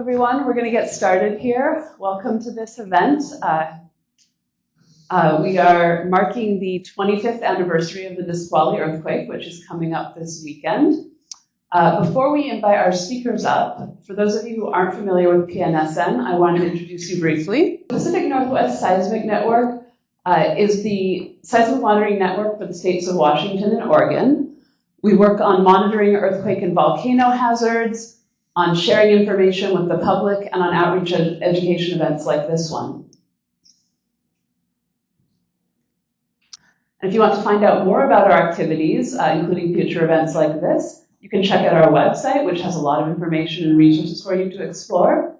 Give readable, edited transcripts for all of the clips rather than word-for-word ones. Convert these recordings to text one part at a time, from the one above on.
everyone. We're going to get started here. Welcome to this event. We are marking the 25th anniversary of the Nisqually earthquake, which is coming up this weekend. Before we invite our speakers up, for those of you who aren't familiar with PNSN, I want to introduce you briefly. The Pacific Northwest Seismic Network is the seismic monitoring network for the states of Washington and Oregon. We work on monitoring earthquake and volcano hazards, on sharing information with the public, and on outreach education events like this one. And if you want to find out more about our activities, including future events like this, you can check out our website, which has a lot of information and resources for you to explore.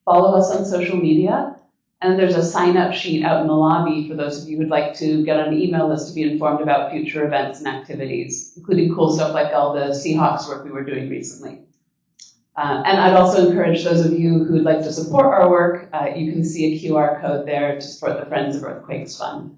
Follow us on social media, and there's a sign-up sheet out in the lobby for those of you who'd like to get on an email list to be informed about future events and activities, including cool stuff like all the Seahawks work we were doing recently. And I'd also encourage those of you who'd like to support our work, you can see a QR code there to support the Friends of Earthquakes Fund.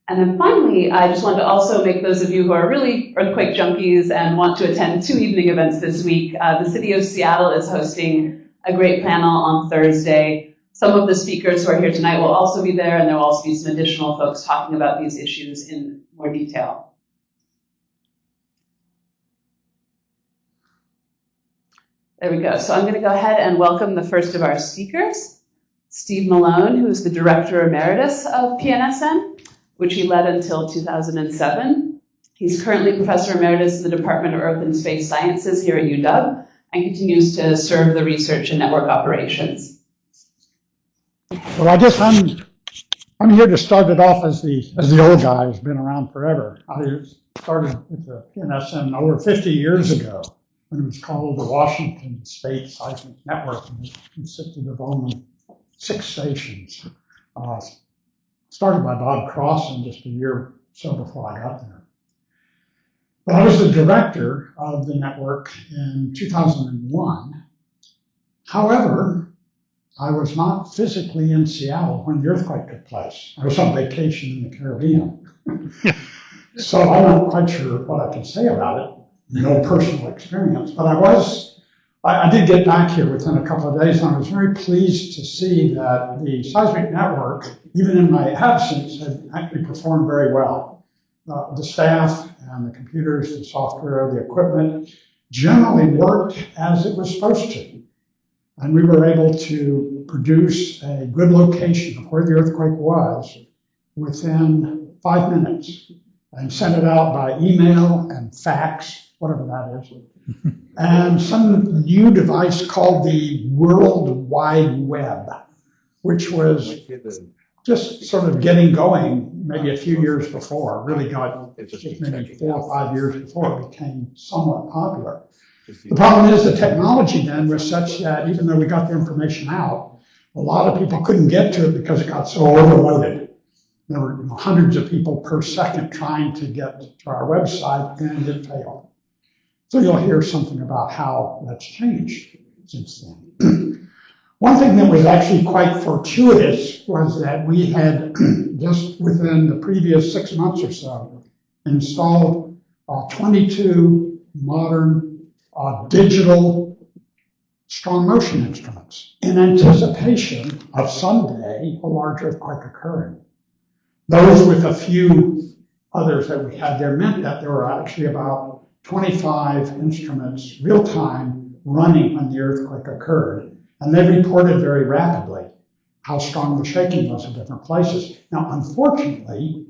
And then finally, I just wanted to also make those of you who are really earthquake junkies and want to attend 2 evening events this week. The City of Seattle is hosting a great panel on Thursday. Some of the speakers who are here tonight will also be there, and there will also be some additional folks talking about these issues in more detail. There we go. So I'm going to go ahead and welcome the first of our speakers, Steve Malone, who is the Director Emeritus of PNSN, which he led until 2007. He's currently Professor Emeritus in the Department of Earth and Space Sciences here at UW and continues to serve the research and network operations. Well, I guess I'm here to start it off as the old guy who's been around forever. I started with the PNSN over 50 years ago, when it was called the Washington State Seismic Network, and it consisted of only 6 stations. Started by Bob Crossan just a year or so before I got there. But I was the director of the network in 2001. However, I was not physically in Seattle when the earthquake took place. I was on vacation in the Caribbean. So I'm not quite sure what I can say about it. No personal experience, but I did get back here within a couple of days, and I was very pleased to see that the seismic network, even in my absence, had actually performed very well. The staff and the computers, the software, the equipment generally worked as it was supposed to. And we were able to produce a good location of where the earthquake was within 5 minutes and send it out by email and fax, whatever that is, and some new device called the World Wide Web, which was just sort of getting going maybe a few years before, really got just maybe 4 or 5 years before it became somewhat popular. The problem is the technology then was such that even though we got the information out, a lot of people couldn't get to it because it got so overloaded. There were hundreds of people per second trying to get to our website, and it failed. So you'll hear something about how that's changed since then. One thing that was actually quite fortuitous was that we had, just within the previous 6 months or so, installed 22 modern digital strong motion instruments in anticipation of someday a large earthquake occurring. Those with a few others that we had there meant that there were actually about 25 instruments real-time running when the earthquake occurred. And they reported very rapidly how strong the shaking was in different places. Now, unfortunately,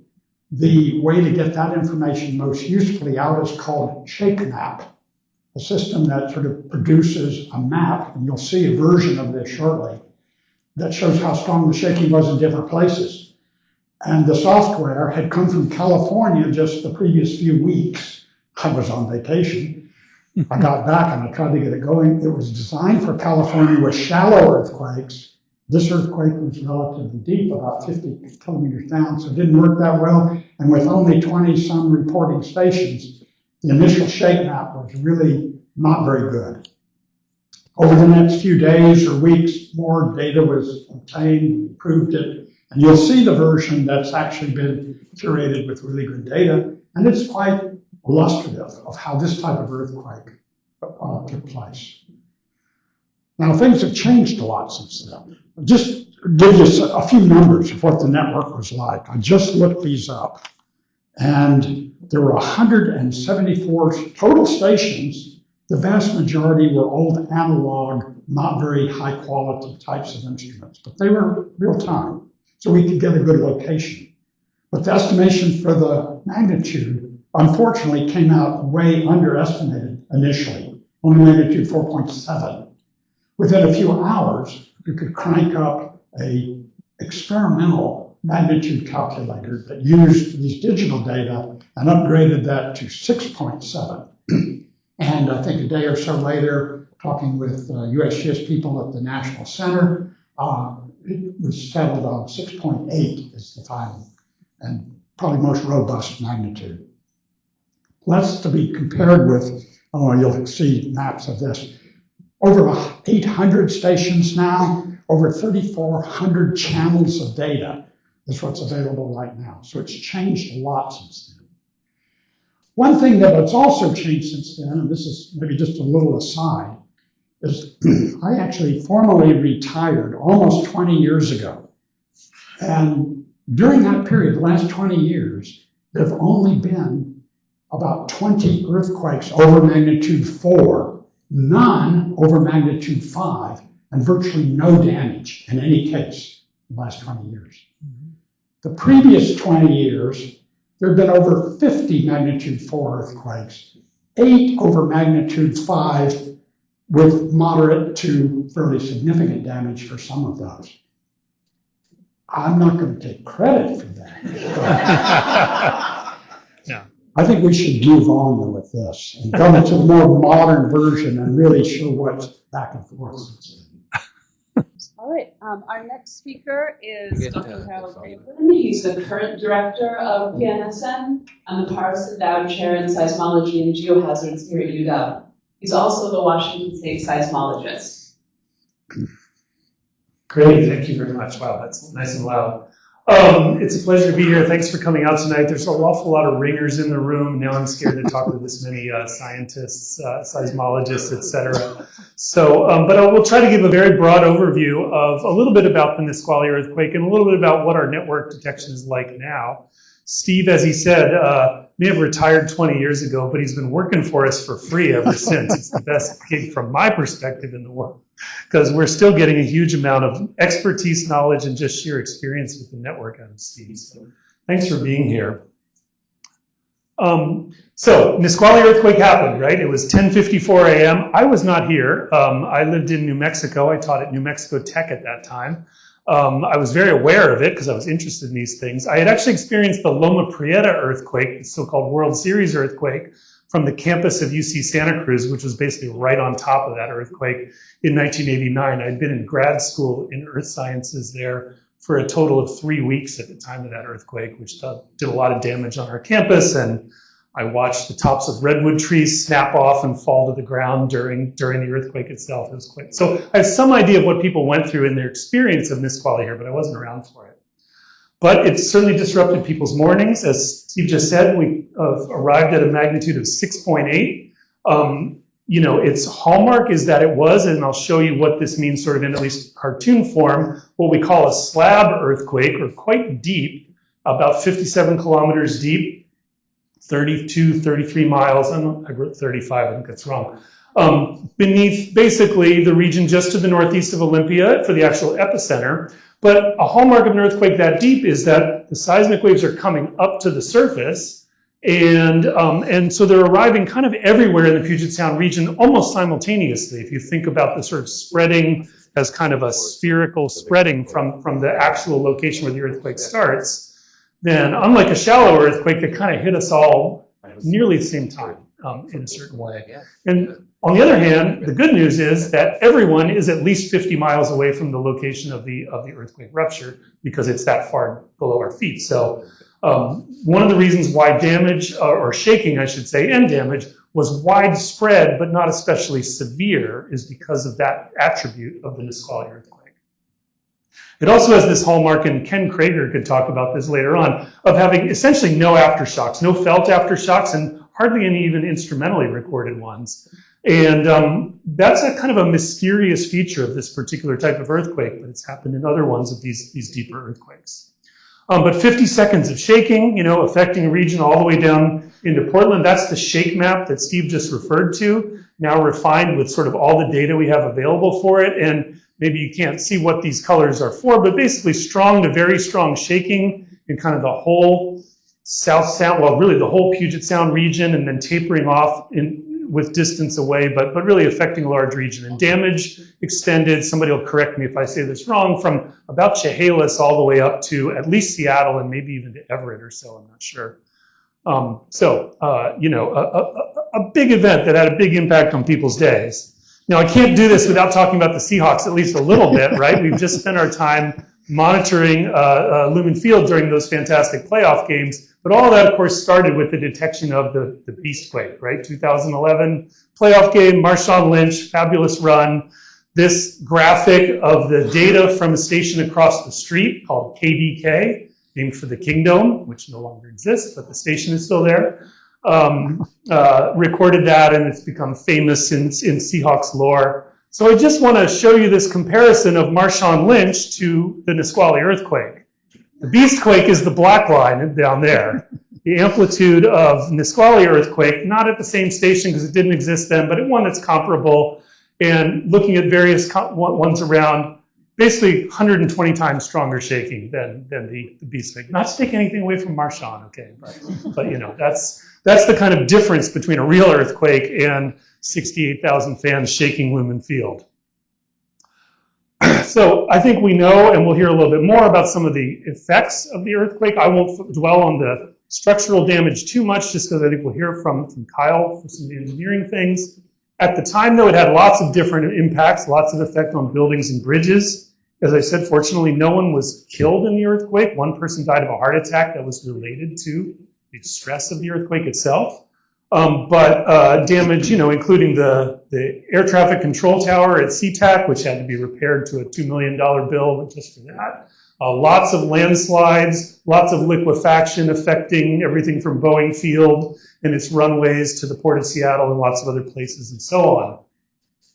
the way to get that information most usefully out is called ShakeMap, a system that sort of produces a map, and you'll see a version of this shortly, that shows how strong the shaking was in different places. And the software had come from California just the previous few weeks. I was on vacation. I got back and I tried to get it going. It was designed for California with shallow earthquakes. This earthquake was relatively deep, about 50 kilometers down, so it didn't work that well. And with only 20-some reporting stations, the initial shake map was really not very good. Over the next few days or weeks, more data was obtained, improved it, and you'll see the version that's actually been curated with really good data, and it's quite illustrative of how this type of earthquake what took place. Now, things have changed a lot since then. Just give you a few numbers of what the network was like. I just looked these up, and there were 174 total stations. The vast majority were old analog, not very high quality types of instruments, but they were real time, so we could get a good location. But the estimation for the magnitude, unfortunately, came out way underestimated initially, only magnitude 4.7. Within a few hours, you could crank up a experimental magnitude calculator that used these digital data and upgraded that to 6.7. And I think a day or so later, talking with USGS people at the National Center, it was settled on 6.8 is the final and probably most robust magnitude. That's to be compared with, you'll see maps of this, over 800 stations now, over 3,400 channels of data is what's available right now. So it's changed a lot since then. One thing that has also changed since then, and this is maybe just a little aside, is I actually formally retired almost 20 years ago. And during that period, the last 20 years, there have only been about 20 earthquakes over magnitude 4, none over magnitude 5, and virtually no damage in any case in the last 20 years. The previous 20 years, there have been over 50 magnitude 4 earthquakes, 8 over magnitude 5, with moderate to fairly significant damage for some of those. I'm not going to take credit for that. Yeah. I think we should move on with this and come to a more modern version and really show what's back and forth. All right, our next speaker is Dr. Harold Tobin. He's the current director of PNSN and the Parson Dowd Chair in Seismology and Geohazards here at UW. He's also the Washington State Seismologist. Great, thank you very much. Wow, that's nice and loud. It's a pleasure to be here. Thanks for coming out tonight. There's an awful lot of ringers in the room. Now I'm scared to talk to this many scientists, seismologists, et cetera. So, but I will try to give a very broad overview of a little bit about the Nisqually earthquake and a little bit about what our network detection is like now. Steve, as he said, may have retired 20 years ago, but he's been working for us for free ever since. It's the best gig from my perspective in the world, because we're still getting a huge amount of expertise, knowledge, and just sheer experience with the network out of Steve. So thanks for being here. So Nisqually earthquake happened, right? It was 10:54 a.m. I was not here. I lived in New Mexico. I taught at New Mexico Tech at that time. I was very aware of it because I was interested in these things. I had actually experienced the Loma Prieta earthquake, the so-called World Series earthquake, from the campus of UC Santa Cruz, which was basically right on top of that earthquake in 1989. I'd been in grad school in earth sciences there for a total of 3 weeks at the time of that earthquake, which did a lot of damage on our campus, and I watched the tops of redwood trees snap off and fall to the ground during the earthquake itself. It was quite, so I have some idea of what people went through in their experience of Nisqually here, but I wasn't around for it. But it certainly disrupted people's mornings. As Steve just said, we arrived at a magnitude of 6.8. You know, its hallmark is that it was, and I'll show you what this means sort of in at least cartoon form, what we call a slab earthquake, or quite deep, about 57 kilometers deep, 32, 33 miles, I wrote 35, I think that's wrong, beneath basically the region just to the northeast of Olympia for the actual epicenter. But a hallmark of an earthquake that deep is that the seismic waves are coming up to the surface, and so they're arriving kind of everywhere in the Puget Sound region almost simultaneously. If you think about the sort of spreading as kind of a spherical spreading from the actual location where the earthquake starts, then unlike a shallow earthquake that kind of hit us all nearly the same time in a certain way. And on the other hand, the good news is that everyone is at least 50 miles away from the location of the earthquake rupture because it's that far below our feet. So one of the reasons why damage, or shaking I should say, and damage was widespread but not especially severe is because of that attribute of the Nisqually earthquake. It also has this hallmark, and Ken Krager could talk about this later on, of having essentially no aftershocks, no felt aftershocks, and hardly any even instrumentally recorded ones. And that's a kind of a mysterious feature of this particular type of earthquake, but it's happened in other ones of these deeper earthquakes. But 50 seconds of shaking, affecting a region all the way down into Portland. That's the shake map that Steve just referred to, now refined with sort of all the data we have available for it. And maybe you can't see what these colors are for, but basically strong to very strong shaking in kind of the whole South Sound, well, really the whole Puget Sound region, and then tapering off with distance away, but really affecting a large region. And damage extended, somebody will correct me if I say this wrong, from about Chehalis all the way up to at least Seattle and maybe even to Everett or so, I'm not sure. A big event that had a big impact on people's days. Now, I can't do this without talking about the Seahawks at least a little bit, right? We've just spent our time monitoring Lumen Field during those fantastic playoff games. But all that, of course, started with the detection of the Beastquake, right? 2011 playoff game, Marshawn Lynch, fabulous run. This graphic of the data from a station across the street called KDK, named for the Kingdom, which no longer exists, but the station is still there, recorded that, and it's become famous in Seahawks lore. So I just want to show you this comparison of Marshawn Lynch to the Nisqually earthquake. The Beastquake is the black line down there. The amplitude of Nisqually earthquake, not at the same station because it didn't exist then, but at one that's comparable, and looking at various ones around, basically 120 times stronger shaking than the Beastquake. Not to take anything away from Marshawn, okay, but that's the kind of difference between a real earthquake and 68,000 fans shaking Lumen Field. So I think we know, and we'll hear a little bit more about some of the effects of the earthquake. I won't dwell on the structural damage too much, just because I think we'll hear from Kyle for some of the engineering things. At the time, though, it had lots of different impacts, lots of effect on buildings and bridges. As I said, fortunately, no one was killed in the earthquake. One person died of a heart attack that was related to the stress of the earthquake itself. But damage, including the air traffic control tower at SeaTac, which had to be repaired to a $2 million bill just for that. Lots of landslides, lots of liquefaction affecting everything from Boeing Field and its runways to the Port of Seattle and lots of other places and so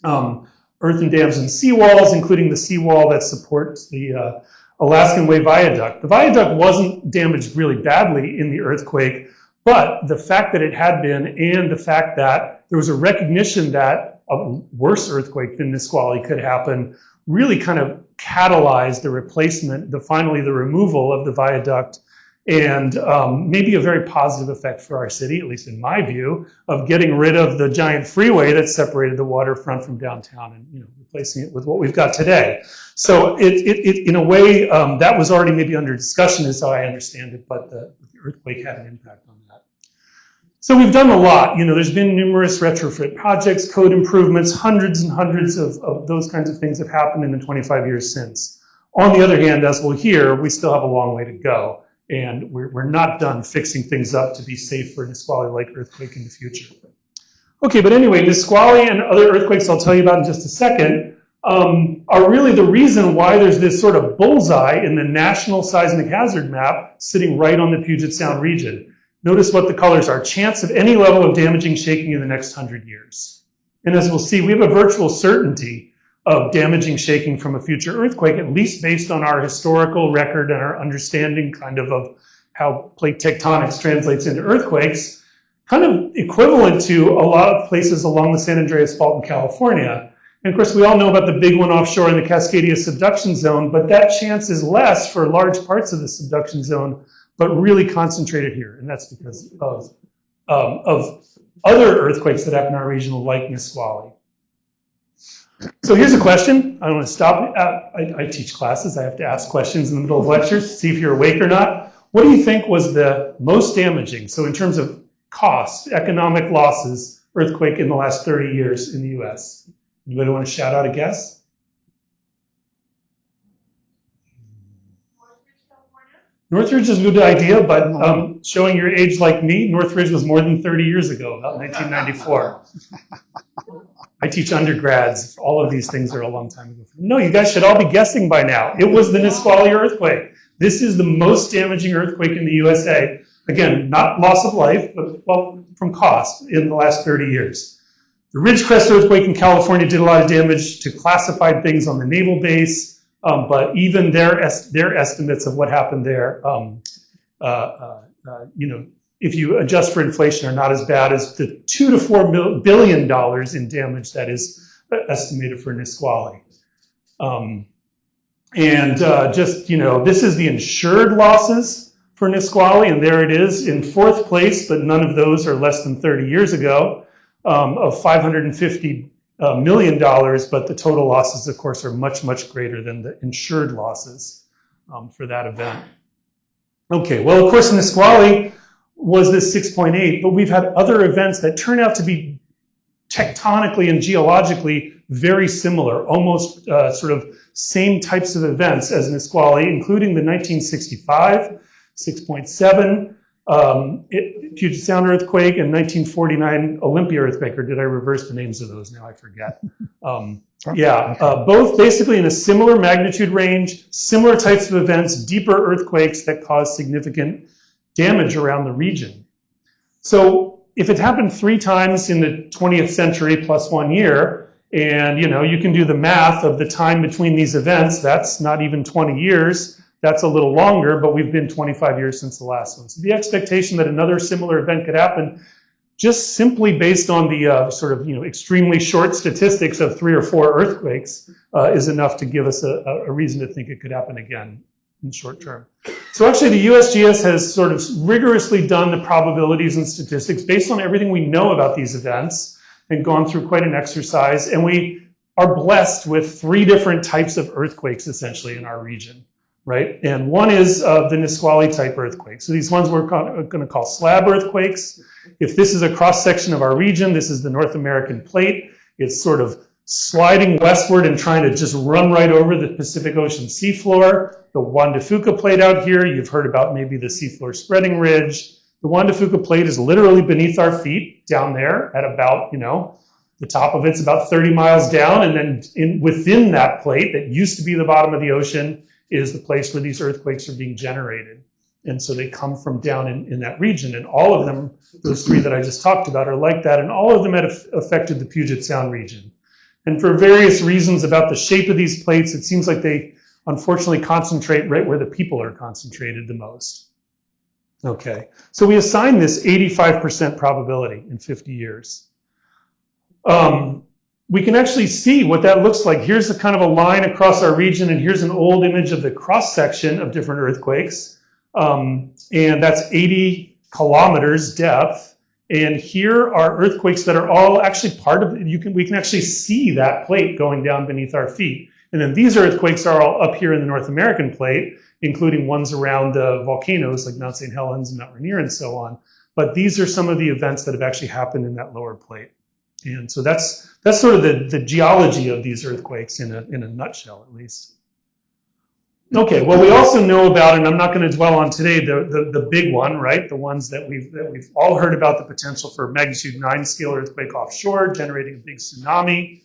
on. Earthen dams and seawalls, including the seawall that supports the Alaskan Way Viaduct. The viaduct wasn't damaged really badly in the earthquake, but the fact that it had been, and the fact that there was a recognition that a worse earthquake than Nisqually could happen, really kind of catalyzed the replacement, finally the removal of the viaduct, and maybe a very positive effect for our city, at least in my view, of getting rid of the giant freeway that separated the waterfront from downtown and replacing it with what we've got today. So it in a way, that was already maybe under discussion is how I understand it, but the earthquake had an impact on that. So we've done a lot. There's been numerous retrofit projects, code improvements, hundreds and hundreds of those kinds of things have happened in the 25 years since. On the other hand, as we'll hear, we still have a long way to go. And we're not done fixing things up to be safe for a Nisqually-like earthquake in the future. Okay, but anyway, Nisqually and other earthquakes I'll tell you about in just a second are really the reason why there's this sort of bullseye in the National Seismic Hazard Map sitting right on the Puget Sound region. Notice what the colors are. Chance of any level of damaging shaking in the next 100 years. And as we'll see, we have a virtual certainty of damaging shaking from a future earthquake, at least based on our historical record and our understanding kind of how plate tectonics translates into earthquakes, kind of equivalent to a lot of places along the San Andreas Fault in California. And of course, we all know about the big one offshore in the Cascadia subduction zone, but that chance is less for large parts of the subduction zone, but really concentrated here. And that's because of other earthquakes that happen in our region like Nisqually. So here's a question. I don't want to stop. I teach classes. I have to ask questions in the middle of lectures to see if you're awake or not. What do you think was the most damaging? So in terms of cost, economic losses, earthquake in the last 30 years in the US? Anybody want to shout out a guess? Northridge is a good idea, but showing your age like me, Northridge was more than 30 years ago, about 1994. I teach undergrads. All of these things are a long time ago. No, you guys should all be guessing by now. It was the Nisqually earthquake. This is the most damaging earthquake in the USA. Again, not loss of life, but well, from cost in the last 30 years. The Ridgecrest earthquake in California did a lot of damage to classified things on the naval base, but even their estimates of what happened there, if you adjust for inflation, are not as bad as the $2 to $4 billion in damage that is estimated for Nisqually. This is the insured losses for Nisqually, and there it is in fourth place, but none of those are less than 30 years ago, of $550 million, but the total losses, of course, are much, much greater than the insured losses for that event. Okay, well, of course, Nisqually was this 6.8, but we've had other events that turn out to be tectonically and geologically very similar, almost sort of same types of events as Nisqually, including the 1965 6.7 Puget Sound earthquake and 1949 Olympia earthquake, or did I reverse the names of those? Now I forget. Both basically in a similar magnitude range, similar types of events, deeper earthquakes that cause significant damage around the region. So if it happened 3 times in the 20th century plus 1 year, and you can do the math of the time between these events, that's not even 20 years, that's a little longer, but we've been 25 years since the last one. So the expectation that another similar event could happen, just simply based on the extremely short statistics of 3 or 4 earthquakes, is enough to give us a reason to think it could happen again in short term. So actually the USGS has sort of rigorously done the probabilities and statistics based on everything we know about these events and gone through quite an exercise, and we are blessed with 3 different types of earthquakes essentially in our region, right? And one is the Nisqually type earthquake. So these ones we're going to call slab earthquakes. If this is a cross section of our region, this is the North American plate. It's sort of sliding westward and trying to just run right over the Pacific Ocean seafloor. The Juan de Fuca plate out here, you've heard about maybe the seafloor spreading ridge. The Juan de Fuca plate is literally beneath our feet down there at about, the top of it's about 30 miles down, and then within that plate that used to be the bottom of the ocean is the place where these earthquakes are being generated. And so they come from down in that region, and all of them, those 3 that I just talked about, are like that, and all of them have affected the Puget Sound region. And for various reasons about the shape of these plates, it seems like they unfortunately concentrate right where the people are concentrated the most. Okay, so we assign this 85% probability in 50 years. We can actually see what that looks like. Here's a kind of a line across our region, and here's an old image of the cross-section of different earthquakes. And that's 80 kilometers depth. And here are earthquakes that are all actually part of it. We can actually see that plate going down beneath our feet. And then these earthquakes are all up here in the North American plate, including ones around volcanoes like Mount St. Helens and Mount Rainier and so on. But these are some of the events that have actually happened in that lower plate. And so that's sort of the geology of these earthquakes in a nutshell, at least. Okay, well, we also know about, and I'm not going to dwell on today, the big one, right? The ones that we've all heard about, the potential for magnitude 9 scale earthquake offshore, generating a big tsunami.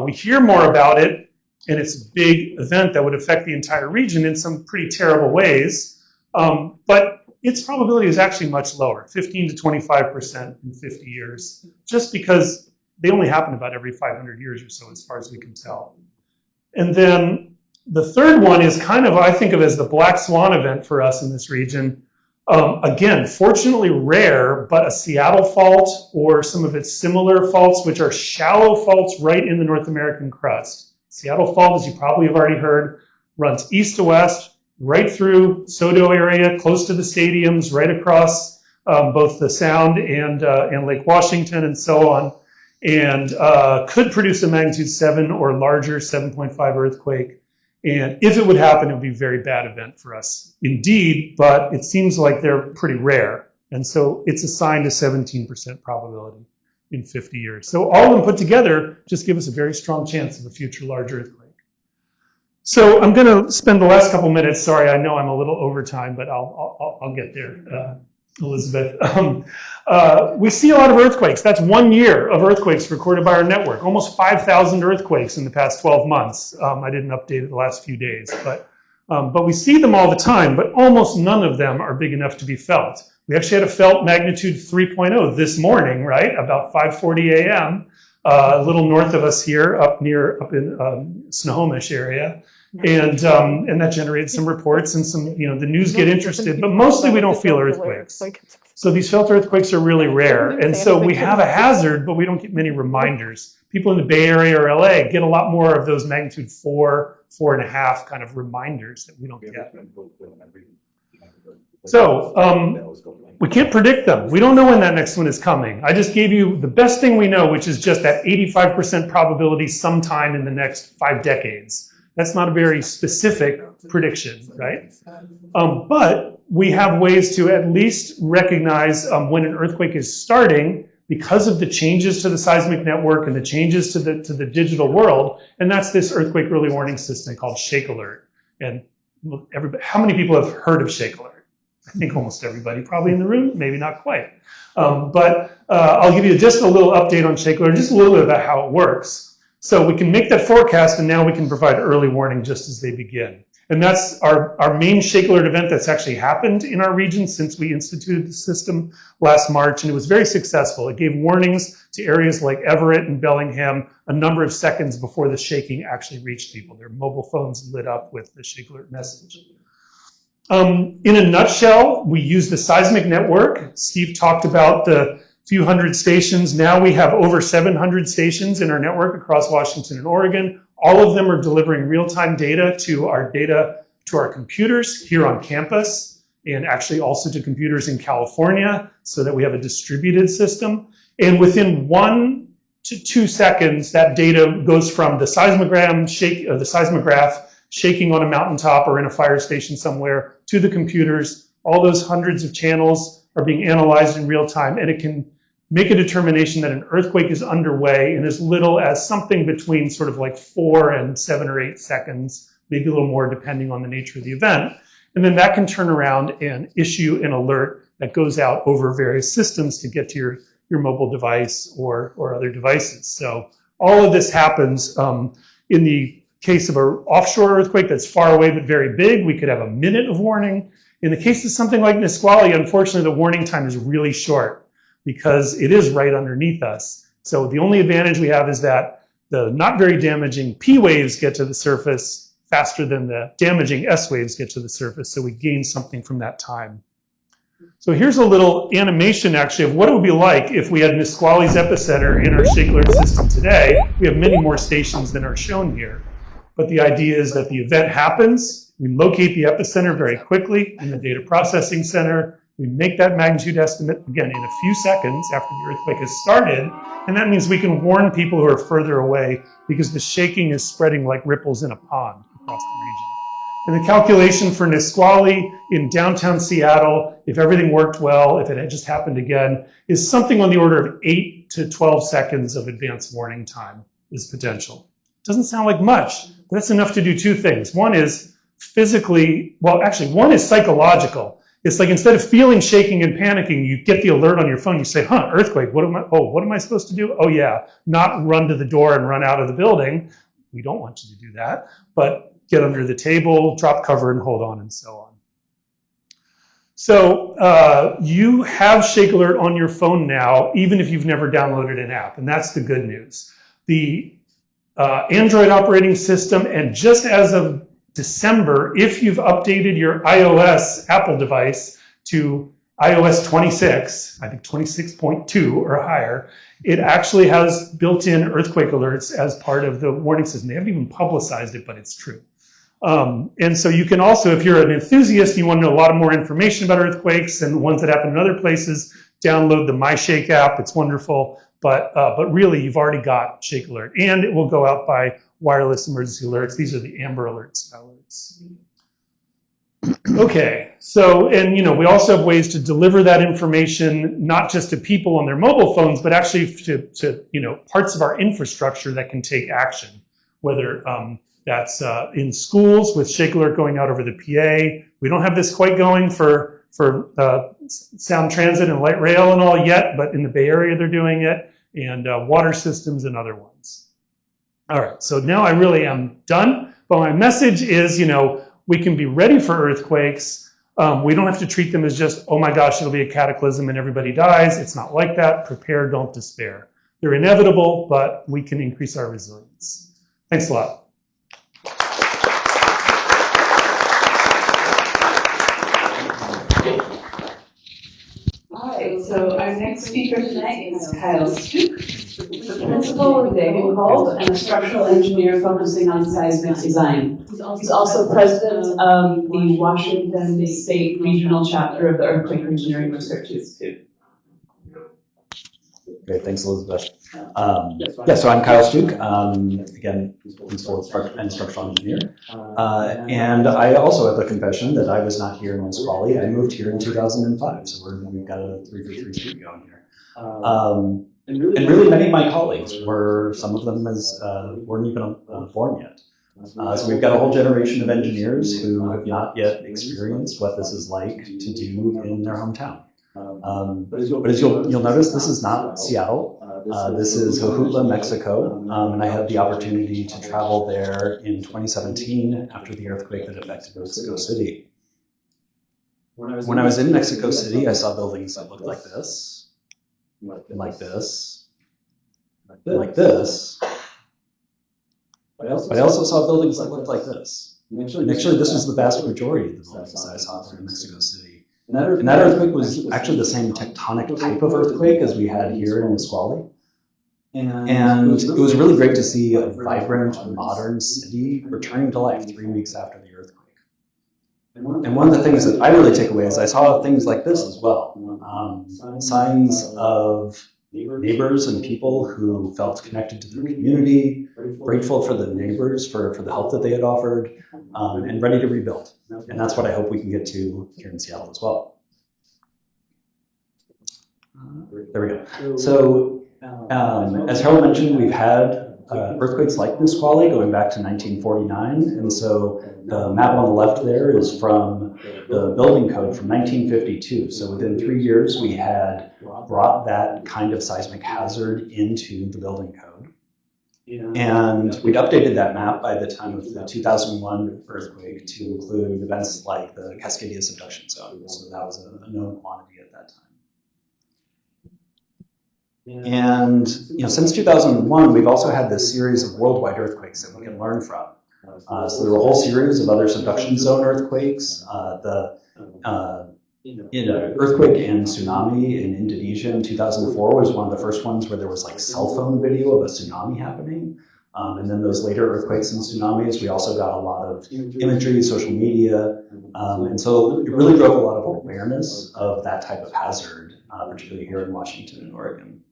We hear more about it, and it's a big event that would affect the entire region in some pretty terrible ways. But its probability is actually much lower, 15 to 25% in 50 years, just because they only happen about every 500 years or so, as far as we can tell. And then the third one is kind of, I think of as the black swan event for us in this region. Again, fortunately rare, but a Seattle fault or some of its similar faults, which are shallow faults right in the North American crust. Seattle fault, as you probably have already heard, runs east to west, right through SoDo area, close to the stadiums, right across both the Sound and Lake Washington and so on, and could produce a magnitude 7 or larger 7.5 earthquake. And if it would happen, it would be a very bad event for us indeed, but it seems like they're pretty rare. And so it's assigned a 17% probability in 50 years. So all of them put together just give us a very strong chance of a future large earthquake. So I'm going to spend the last couple minutes, sorry, I know I'm a little over time, but I'll get there, Elizabeth. We see a lot of earthquakes. That's 1 year of earthquakes recorded by our network. Almost 5,000 earthquakes in the past 12 months. I didn't update it the last few days, but we see them all the time, but almost none of them are big enough to be felt. We actually had a felt magnitude 3.0 this morning, right, about 5:40 a.m. a little north of us here, up in Snohomish area. And that generated some reports and some, the news get interested, but mostly we don't feel earthquakes. So these felt earthquakes are really rare. And so we have a hazard, but we don't get many reminders. People in the Bay Area or LA get a lot more of those magnitude 4, 4.5 kind of reminders that we don't get. So we can't predict them. We don't know when that next one is coming. I just gave you the best thing we know, which is just that 85% probability sometime in the next 5 decades. That's not a very specific prediction, right? But we have ways to at least recognize when an earthquake is starting because of the changes to the seismic network and the changes to the digital world. And that's this earthquake early warning system called Shake Alert. And everybody, how many people have heard of Shake Alert? I think almost everybody probably in the room, maybe not quite. But I'll give you just a little update on Shake Alert, just a little bit about how it works. So we can make that forecast, and now we can provide early warning just as they begin. And that's our main Shake Alert event that's actually happened in our region since we instituted the system last March, and it was very successful. It gave warnings to areas like Everett and Bellingham a number of seconds before the shaking actually reached people. Their mobile phones lit up with the Shake Alert message. In a nutshell, we use the seismic network. Steve talked about the few hundred stations. Now we have over 700 stations in our network across Washington and Oregon. All of them are delivering real-time data to our computers here on campus, and actually also to computers in California, so that we have a distributed system. And within 1 to 2 seconds, that data goes from the seismograph shaking on a mountaintop or in a fire station somewhere to the computers. All those hundreds of channels are being analyzed in real time, and it can make a determination that an earthquake is underway in as little as something between sort of like 4 and 7 or 8 seconds, maybe a little more depending on the nature of the event. And then that can turn around and issue an alert that goes out over various systems to get to your mobile device or other devices. So all of this happens in the case of an offshore earthquake that's far away but very big. We could have a minute of warning. In the case of something like Nisqually, unfortunately, the warning time is really short, because it is right underneath us. So the only advantage we have is that the not very damaging P waves get to the surface faster than the damaging S waves get to the surface, so we gain something from that time. So here's a little animation actually of what it would be like if we had Nisqually's epicenter in our Shake Alert system today. We have many more stations than are shown here. But the idea is that the event happens, we locate the epicenter very quickly in the data processing center. We make that magnitude estimate, again, in a few seconds after the earthquake has started, and that means we can warn people who are further away because the shaking is spreading like ripples in a pond across the region. And the calculation for Nisqually in downtown Seattle, if everything worked well, if it had just happened again, is something on the order of 8 to 12 seconds of advance warning time is potential. Doesn't sound like much, but that's enough to do 2 things. One is one is psychological. It's like instead of feeling shaking and panicking, you get the alert on your phone. You say, earthquake, what am I supposed to do? Oh yeah, not run to the door and run out of the building. We don't want you to do that, but get under the table, drop cover and hold on and so on. So you have Shake Alert on your phone now, even if you've never downloaded an app, and that's the good news. The Android operating system, and just as of December, if you've updated your iOS Apple device to iOS 26, I think 26.2 or higher, it actually has built-in earthquake alerts as part of the warning system. They haven't even publicized it, but it's true. And so you can also, if you're an enthusiast, you want to know a lot more information about earthquakes and ones that happen in other places, download the MyShake app. It's wonderful. But really, you've already got Shake Alert, and it will go out by wireless emergency alerts. These are the Amber Alerts. Okay, so, and we also have ways to deliver that information, not just to people on their mobile phones, but actually to parts of our infrastructure that can take action, whether that's in schools with Shake Alert going out over the PA. We don't have this quite going for sound transit and light rail and all yet, but in the Bay Area they're doing it, and water systems and other ones. All right, so now I really am done, but my message is, we can be ready for earthquakes. We don't have to treat them as just, oh my gosh, it'll be a cataclysm and everybody dies. It's not like that. Prepare, don't despair. They're inevitable, but we can increase our resilience. Thanks a lot. Alright, so our next speaker tonight is Kyle Stuck, the principal of David Called and a structural engineer focusing on seismic design. He's also president of the Washington State Regional Chapter of the Earthquake Engineering Research Institute. Great, thanks, Elizabeth. So I'm Kyle Stuck, again, principal and structural engineer. And I also have a confession that I was not here in Nisqually. I moved here in 2005, so we've got a 3-for-3 streak going here. And really many of my colleagues were, some of them weren't even born yet. So we've got a whole generation of engineers who have not yet experienced what this is like to do in their hometown. But as you'll notice, this is not Seattle. This is Jojutla, Mexico, and I had the opportunity to travel there in 2017 after the earthquake that affected Mexico City. When I was in Mexico City, I saw buildings that looked like this, and like this, and like this. But I also saw buildings that looked like this. And actually, this was the vast majority of the buildings that I saw there in Mexico City. And that earthquake was actually the same tectonic type of earthquake as we had here in Nisqually. And it was really great to see a vibrant, modern city returning to life 3 weeks after the earthquake. And one of the things that I really take away is I saw things like this as well. Signs of neighbors and people who felt connected to their community, grateful for the neighbors for the help that they had offered, and ready to rebuild. And that's what I hope we can get to here in Seattle as well. There we go. So, as Harold mentioned, we've had earthquakes like Nisqually going back to 1949. And so the map on the left there is from the building code from 1952. So within 3 years, we had brought that kind of seismic hazard into the building code. And we'd updated that map by the time of the 2001 earthquake to include events like the Cascadia subduction zone. So that was a known quantity at that time. And since 2001, we've also had this series of worldwide earthquakes that we can learn from. So there were a whole series of other subduction zone earthquakes. The earthquake and tsunami in Indonesia in 2004 was one of the first ones where there was like cell phone video of a tsunami happening. And then those later earthquakes and tsunamis, we also got a lot of imagery, social media. And so it really drove a lot of awareness of that type of hazard, particularly here in Washington and Oregon.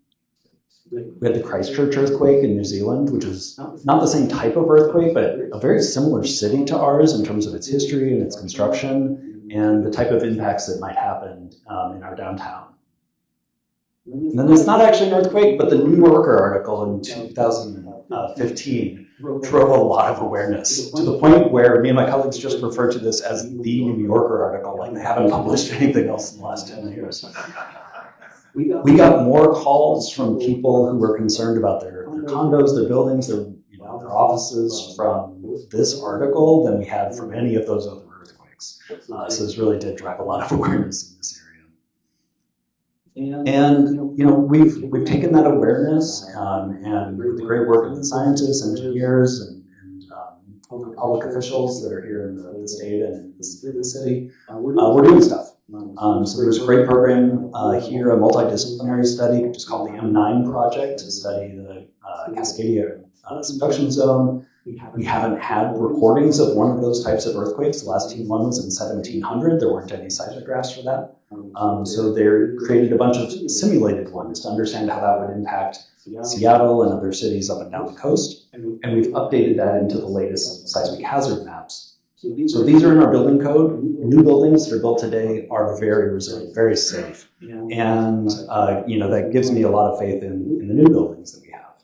We had the Christchurch earthquake in New Zealand, which is not the same type of earthquake, but a very similar city to ours in terms of its history and its construction and the type of impacts that might happen in our downtown. And then it's not actually an earthquake, but the New Yorker article in 2015 drove a lot of awareness to the point where me and my colleagues just refer to this as the New Yorker article, like they haven't published anything else in the last 10 years. We got more calls from people who were concerned about their condos, their buildings, their offices from this article than we had from any of those other earthquakes. So this really did drive a lot of awareness in this area. And we've taken that awareness and with the great work of the scientists, engineers, and public officials that are here in the state and in the city, we're doing stuff. So there's a great program here, a multidisciplinary study, which is called the M9 project, to study the Cascadia subduction zone. We haven't had recordings of one of those types of earthquakes. The last one was in 1700. There weren't any seismographs for that. So they created a bunch of simulated ones to understand how that would impact Seattle and other cities up and down the coast. And we've updated that into the latest seismic hazard maps. So these are in our building code. New buildings that are built today are very resilient, very safe. And that gives me a lot of faith in the new buildings that we have.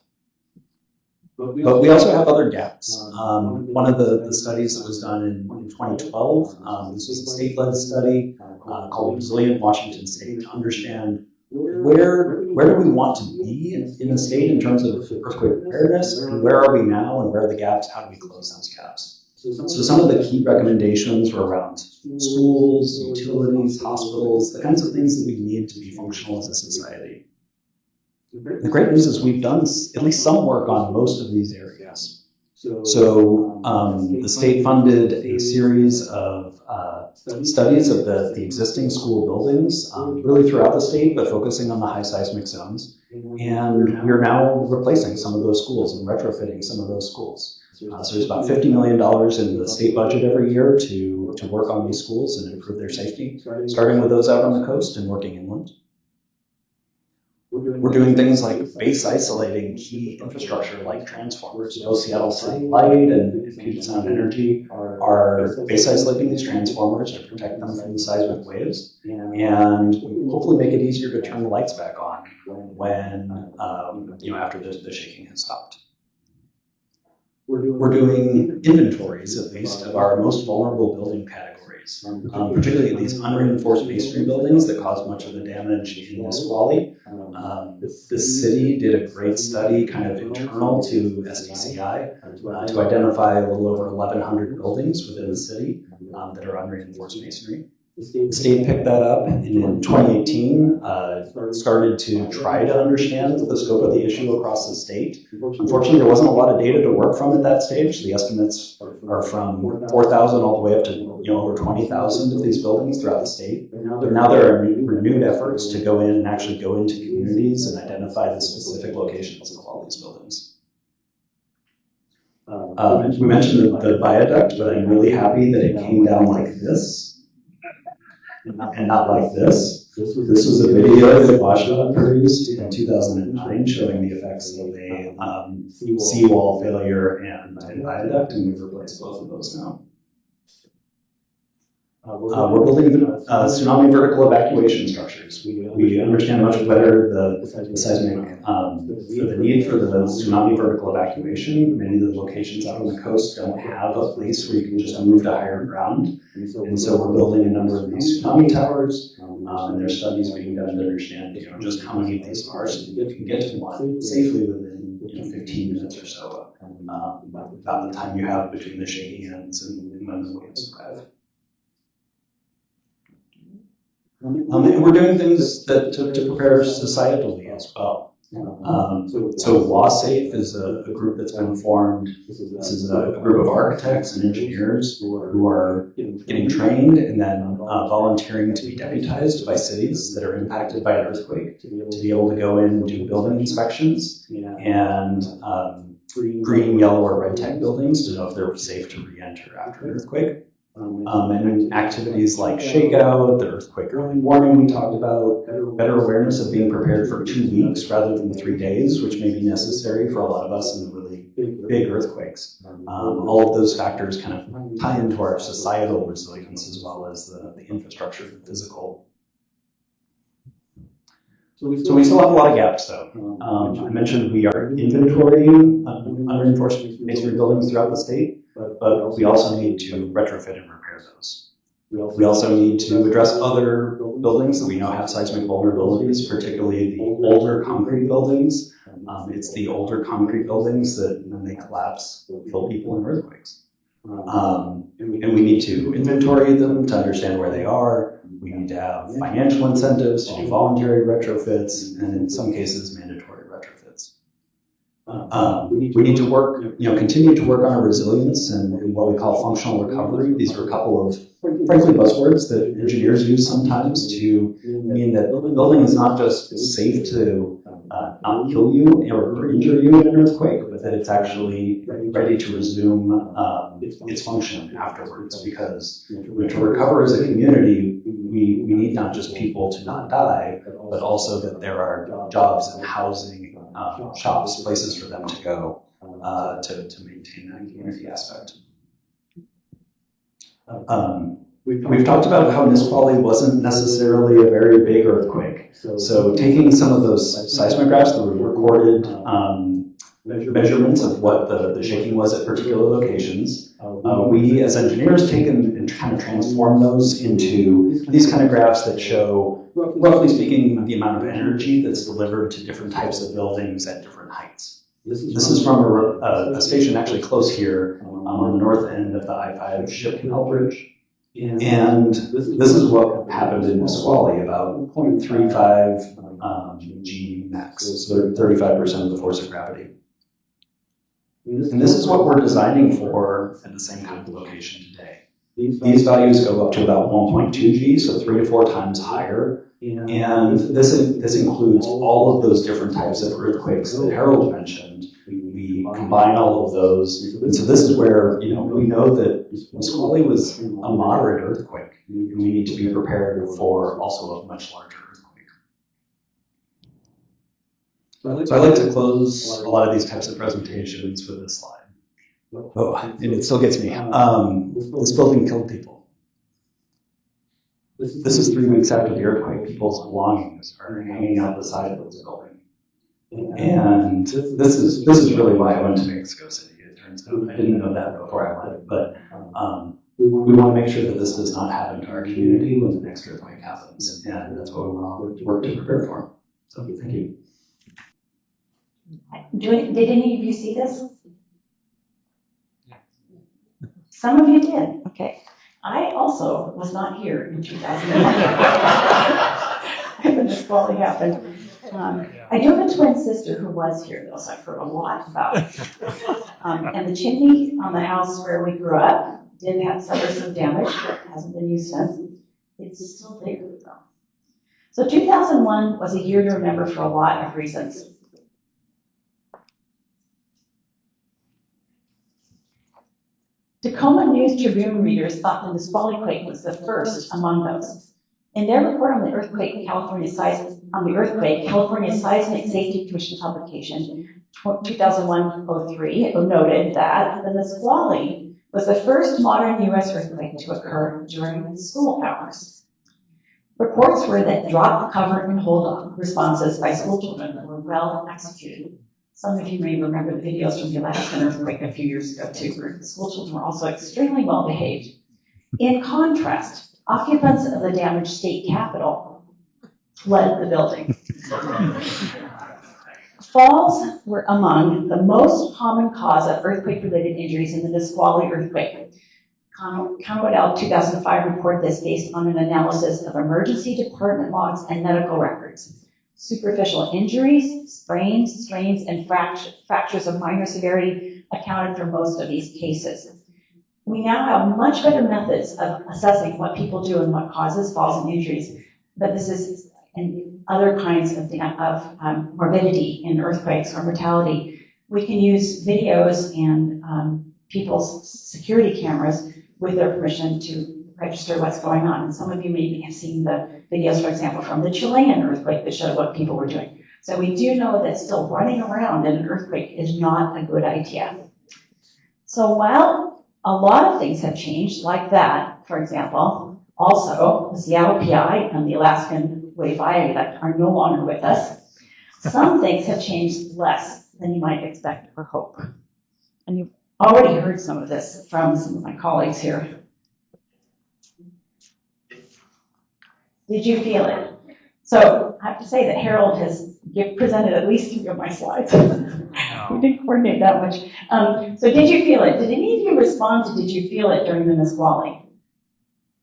But we also have other gaps. One of the studies that was done in 2012, this was a state-led study called Resilient Washington State, to understand where do we want to be in the state in terms of earthquake preparedness, and where are we now, and where are the gaps, how do we close those gaps? So some of the key recommendations were around schools, utilities, hospitals, the kinds of things that we need to be functional as a society. The great news is we've done at least some work on most of these areas. So the state funded a series of studies of the existing school buildings, really throughout the state, but focusing on the high seismic zones. And we're now replacing some of those schools and retrofitting some of those schools. So there's about $50 million in the state budget every year to work on these schools and improve their safety, starting with those out on the coast and working inland. We're doing things like base isolating key infrastructure like transformers. You know, Seattle City Light and Puget Sound Energy are base isolating these transformers to protect them from the seismic waves, and hopefully make it easier to turn the lights back on when, after the shaking has stopped. We're doing inventories, at least, of our most vulnerable building categories, particularly these unreinforced masonry buildings that cause much of the damage in Nisqually. The city did a great study, kind of internal to SDCI, to identify a little over 1,100 buildings within the city that are unreinforced masonry. The state picked that up and in 2018 started to try to understand the scope of the issue across the state. Unfortunately, there wasn't a lot of data to work from at that stage. The estimates are from 4,000 all the way up to over 20,000 of these buildings throughout the state. But now there are renewed efforts to go in and actually go into communities and identify the specific locations of all these buildings. We mentioned the viaduct, but I'm really happy that it came down like this. And not like this. This was a video that WashDOT produced in 2009 showing the effects of a seawall failure and viaduct, and we've replaced both of those now. We're building tsunami vertical evacuation structures. We understand much better the seismic, the need for the tsunami vertical evacuation. Many of the locations out on the coast don't have a place where you can just move to higher ground. And so we're building a number of these tsunami towers, and there's studies being done to understand, just how many of these are, so that you can get to one safely within 15 minutes or so, about the time you have between the shaking ends and when the waves arrive. And we're doing things to prepare societally as well. So WaSafe is a group that's been formed. This is a group of architects and engineers who are getting trained and then volunteering to be deputized by cities that are impacted by an earthquake to be able to go in and do building inspections and green, yellow, or red tag buildings to know if they're safe to re-enter after an earthquake. And activities like shakeout, the earthquake early warning we talked about, better awareness of being prepared for 2 weeks rather than 3 days, which may be necessary for a lot of us in the really big earthquakes. All of those factors kind of tie into our societal resilience as well as the infrastructure, the physical. So we still have a lot of gaps, though. I mentioned we are inventorying unreinforced masonry buildings throughout the state, but we also need to retrofit and repair those. We also need to address other buildings that we know have seismic vulnerabilities, particularly the older concrete buildings. It's the older concrete buildings that, when they collapse, kill people in earthquakes. And we need to inventory them to understand where they are. We need to have financial incentives to do voluntary retrofits, and in some cases, mandatory retrofits. We need to work, continue to work on our resilience and what we call functional recovery. These are a couple of, frankly, buzzwords that engineers use sometimes to mean that the building is not just safe to not kill you or injure you in an earthquake, but that it's actually ready to resume its function afterwards. Because to recover as a community, we need not just people to not die, but also that there are jobs and housing, shops, places for them to go to maintain that community aspect. We've talked about how Nisqually wasn't necessarily a very big earthquake. So taking some of those seismographs that were recorded measurements of what the shaking was at particular locations, we as engineers take and kind of transform those into these kind of graphs that show, roughly speaking, the amount of energy that's delivered to different types of buildings at different heights. This is from a station actually close here on the north end of the I-5 Ship Canal Bridge. And this is what happened in Nisqually. About 0.35 G max, so 35% of the force of gravity. And this is what we're designing for at the same kind of location today. These values go up to about 1.2 G, so 3 to 4 times higher. And this includes all of those different types of earthquakes that Harold mentioned. We combine all of those. And so this is where, we know that Nisqually was a moderate earthquake. And we need to be prepared for also a much larger earthquake. So I like to close a lot of these types of presentations with this slide. Oh, and it still gets me. This building killed people. This is 3 weeks after the earthquake. People's belongings are hanging out the side of this building. And this is really why I went to Mexico City, it turns out. I didn't know that before I went, but we want to make sure that this does not happen to our community when the next earthquake happens. And that's what we want to work to prepare for. So thank you. Did any of you see this? Some of you did, okay. I also was not here in 2001 when this probably happened. I do have a twin sister who was here, though, so I've heard a lot about it. And the chimney on the house where we grew up did have some damage, but hasn't been used since. It's still there, though. So 2001 was a year to remember for a lot of reasons. Tacoma News Tribune readers thought the Nisqually quake was the first among those. In their report on the earthquake, California Seismic Safety Commission publication, 2001-03, noted that the Nisqually was the first modern U.S. earthquake to occur during school hours. Reports were that drop, cover, and hold responses by school children were well executed. Some of you may remember the videos from the Alaskan earthquake a few years ago, too, where the school children were also extremely well behaved. In contrast, occupants of the damaged state capitol fled the building. Falls were among the most common cause of earthquake-related injuries in the Nisqually earthquake. Conwell 2005 report this based on an analysis of emergency department logs and medical records. Superficial injuries, sprains, strains, and fractures of minor severity accounted for most of these cases. We now have much better methods of assessing what people do and what causes falls and injuries, but this is and other kinds of morbidity in earthquakes or mortality. We can use videos and people's security cameras with their permission to register what's going on. And some of you maybe have seen the videos, for example, from the Chilean earthquake that showed what people were doing. So we do know that still running around in an earthquake is not a good idea. So while a lot of things have changed, like that, for example, also the Seattle PI and the Alaskan Wave Viaduct are no longer with us. Some things have changed less than you might expect or hope. And you've already heard some of this from some of my colleagues here. Did you feel it? So I have to say that Harold has presented at least 3 of my slides. We didn't coordinate that much. So did you feel it? Did any of you respond to did you feel it during the Nisqually?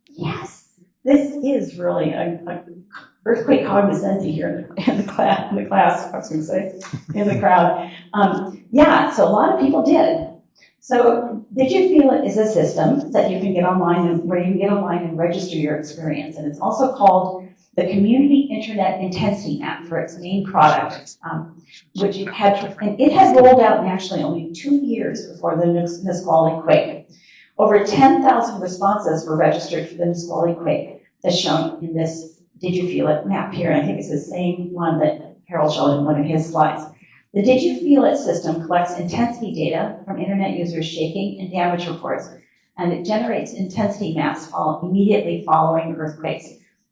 Yes. This is really a earthquake cognoscency here in the class, I was going to say, in the crowd. Yeah, so a lot of people did. So Did You Feel It is a system that you can get online and where you can get online and register your experience. And it's also called the Community Internet Intensity Map for its main product, which it had rolled out actually only 2 years before the Nisqually quake. Over 10,000 responses were registered for the Nisqually quake, as shown in this Did You Feel It map here. And I think it's the same one that Harold showed in one of his slides. The Did You Feel It system collects intensity data from internet users' shaking and damage reports, and it generates intensity maps immediately following earthquakes.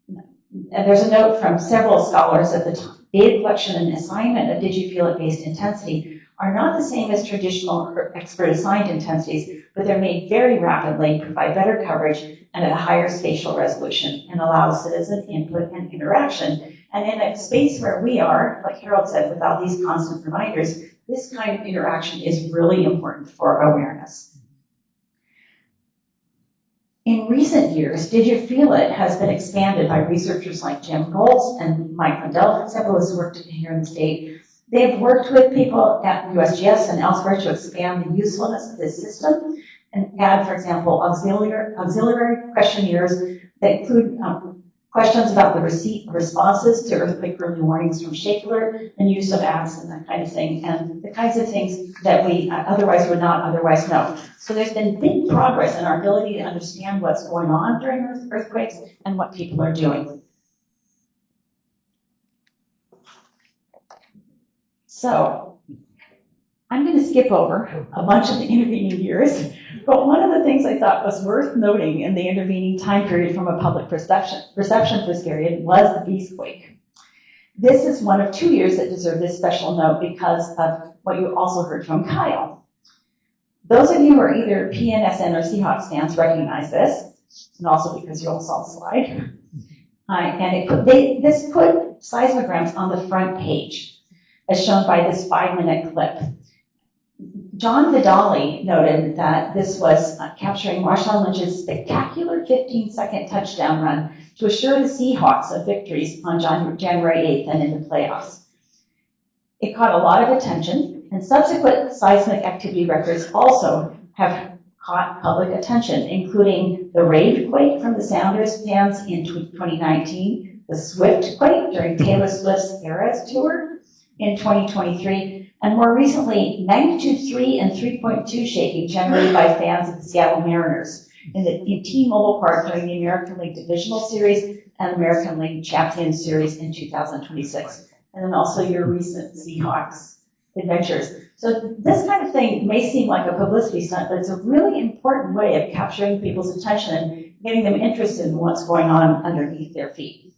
And there's a note from several scholars that the data collection and assignment of Did You Feel It based intensity are not the same as traditional expert assigned intensities, but they're made very rapidly, provide better coverage, and at a higher spatial resolution, and allow citizen input and interaction. And in a space where we are, like Harold said, without these constant reminders, this kind of interaction is really important for awareness. In recent years, Did You Feel It has been expanded by researchers like Jim Goltz and Mike Lindell, for example, who's worked here in the state. They've worked with people at USGS and elsewhere to expand the usefulness of this system and add, for example, auxiliary questionnaires that include questions about the responses to earthquake early warnings from Shakeler and use of apps and that kind of thing, and the kinds of things that we otherwise would not otherwise know. So there's been big progress in our ability to understand what's going on during earthquakes and what people are doing. So I'm going to skip over a bunch of the intervening years, but one of the things I thought was worth noting in the intervening time period from a public perception for this period was the Beastquake. This is one of 2 years that deserve this special note because of what you also heard from Kyle. Those of you who are either PNSN or Seahawks fans recognize this, and also because you all saw the slide. This put seismograms on the front page, as shown by this 5-minute clip. John Vidali noted that this was capturing Marshawn Lynch's spectacular 15-second touchdown run to assure the Seahawks of victories on January 8th and in the playoffs. It caught a lot of attention, and subsequent seismic activity records also have caught public attention, including the Rave quake from the Sounders fans in 2019, the Swift quake during Taylor Swift's Eras tour in 2023, and more recently, magnitude 3 and 3.2 shaking generated by fans of the Seattle Mariners in T-Mobile Park during the American League Divisional Series and American League Champions Series in 2026, and then also your recent Seahawks adventures. So this kind of thing may seem like a publicity stunt, but it's a really important way of capturing people's attention and getting them interested in what's going on underneath their feet.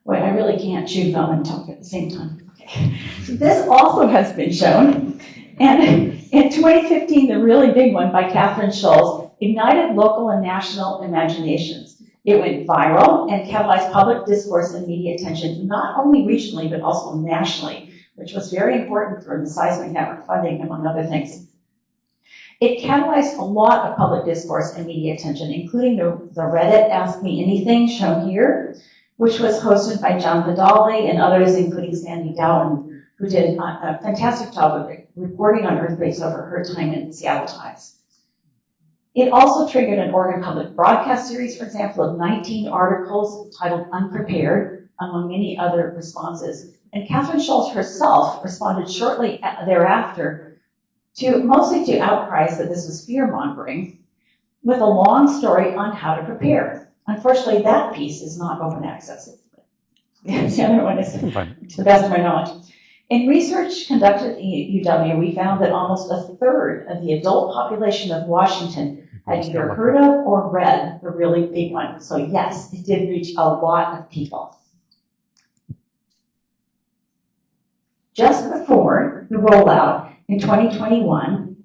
Wait, I really can't chew gum and talk at the same time. Okay. So this also has been shown. And in 2015, the really big one by Catherine Schulz ignited local and national imaginations. It went viral and catalyzed public discourse and media attention, not only regionally, but also nationally, which was very important for the Seismic Network funding, among other things. It catalyzed a lot of public discourse and media attention, including the Reddit Ask Me Anything shown here, which was hosted by John Vidali and others, including Sandy Dowden, who did a fantastic job of reporting on earthquakes over her time in Seattle Times. It also triggered an Oregon Public Broadcast series, for example, of 19 articles titled Unprepared, among many other responses. And Catherine Schulz herself responded shortly thereafter mostly to outcries that this was fear-mongering, with a long story on how to prepare. Unfortunately, that piece is not open access. The other one is, to the best of my knowledge. In research conducted at UW, we found that almost a third of the adult population of Washington had either heard of or read the really big one. So yes, it did reach a lot of people. Just before the rollout in 2021,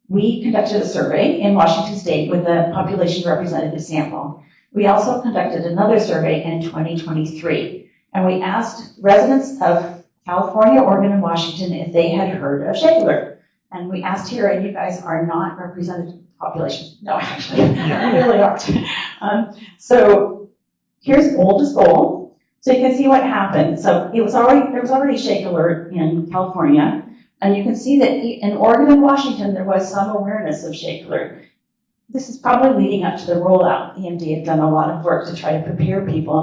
we conducted a survey in Washington State with a population representative sample. We also conducted another survey in 2023, and we asked residents of California, Oregon, and Washington if they had heard of Shakeler. And we asked here, and you guys are not represented population. No, actually, you really aren't. So here's old as gold. So you can see what happened. So there was already Shakeler in California, and you can see that in Oregon and Washington there was some awareness of Shakeler. This is probably leading up to the rollout. EMD had done a lot of work to try to prepare people,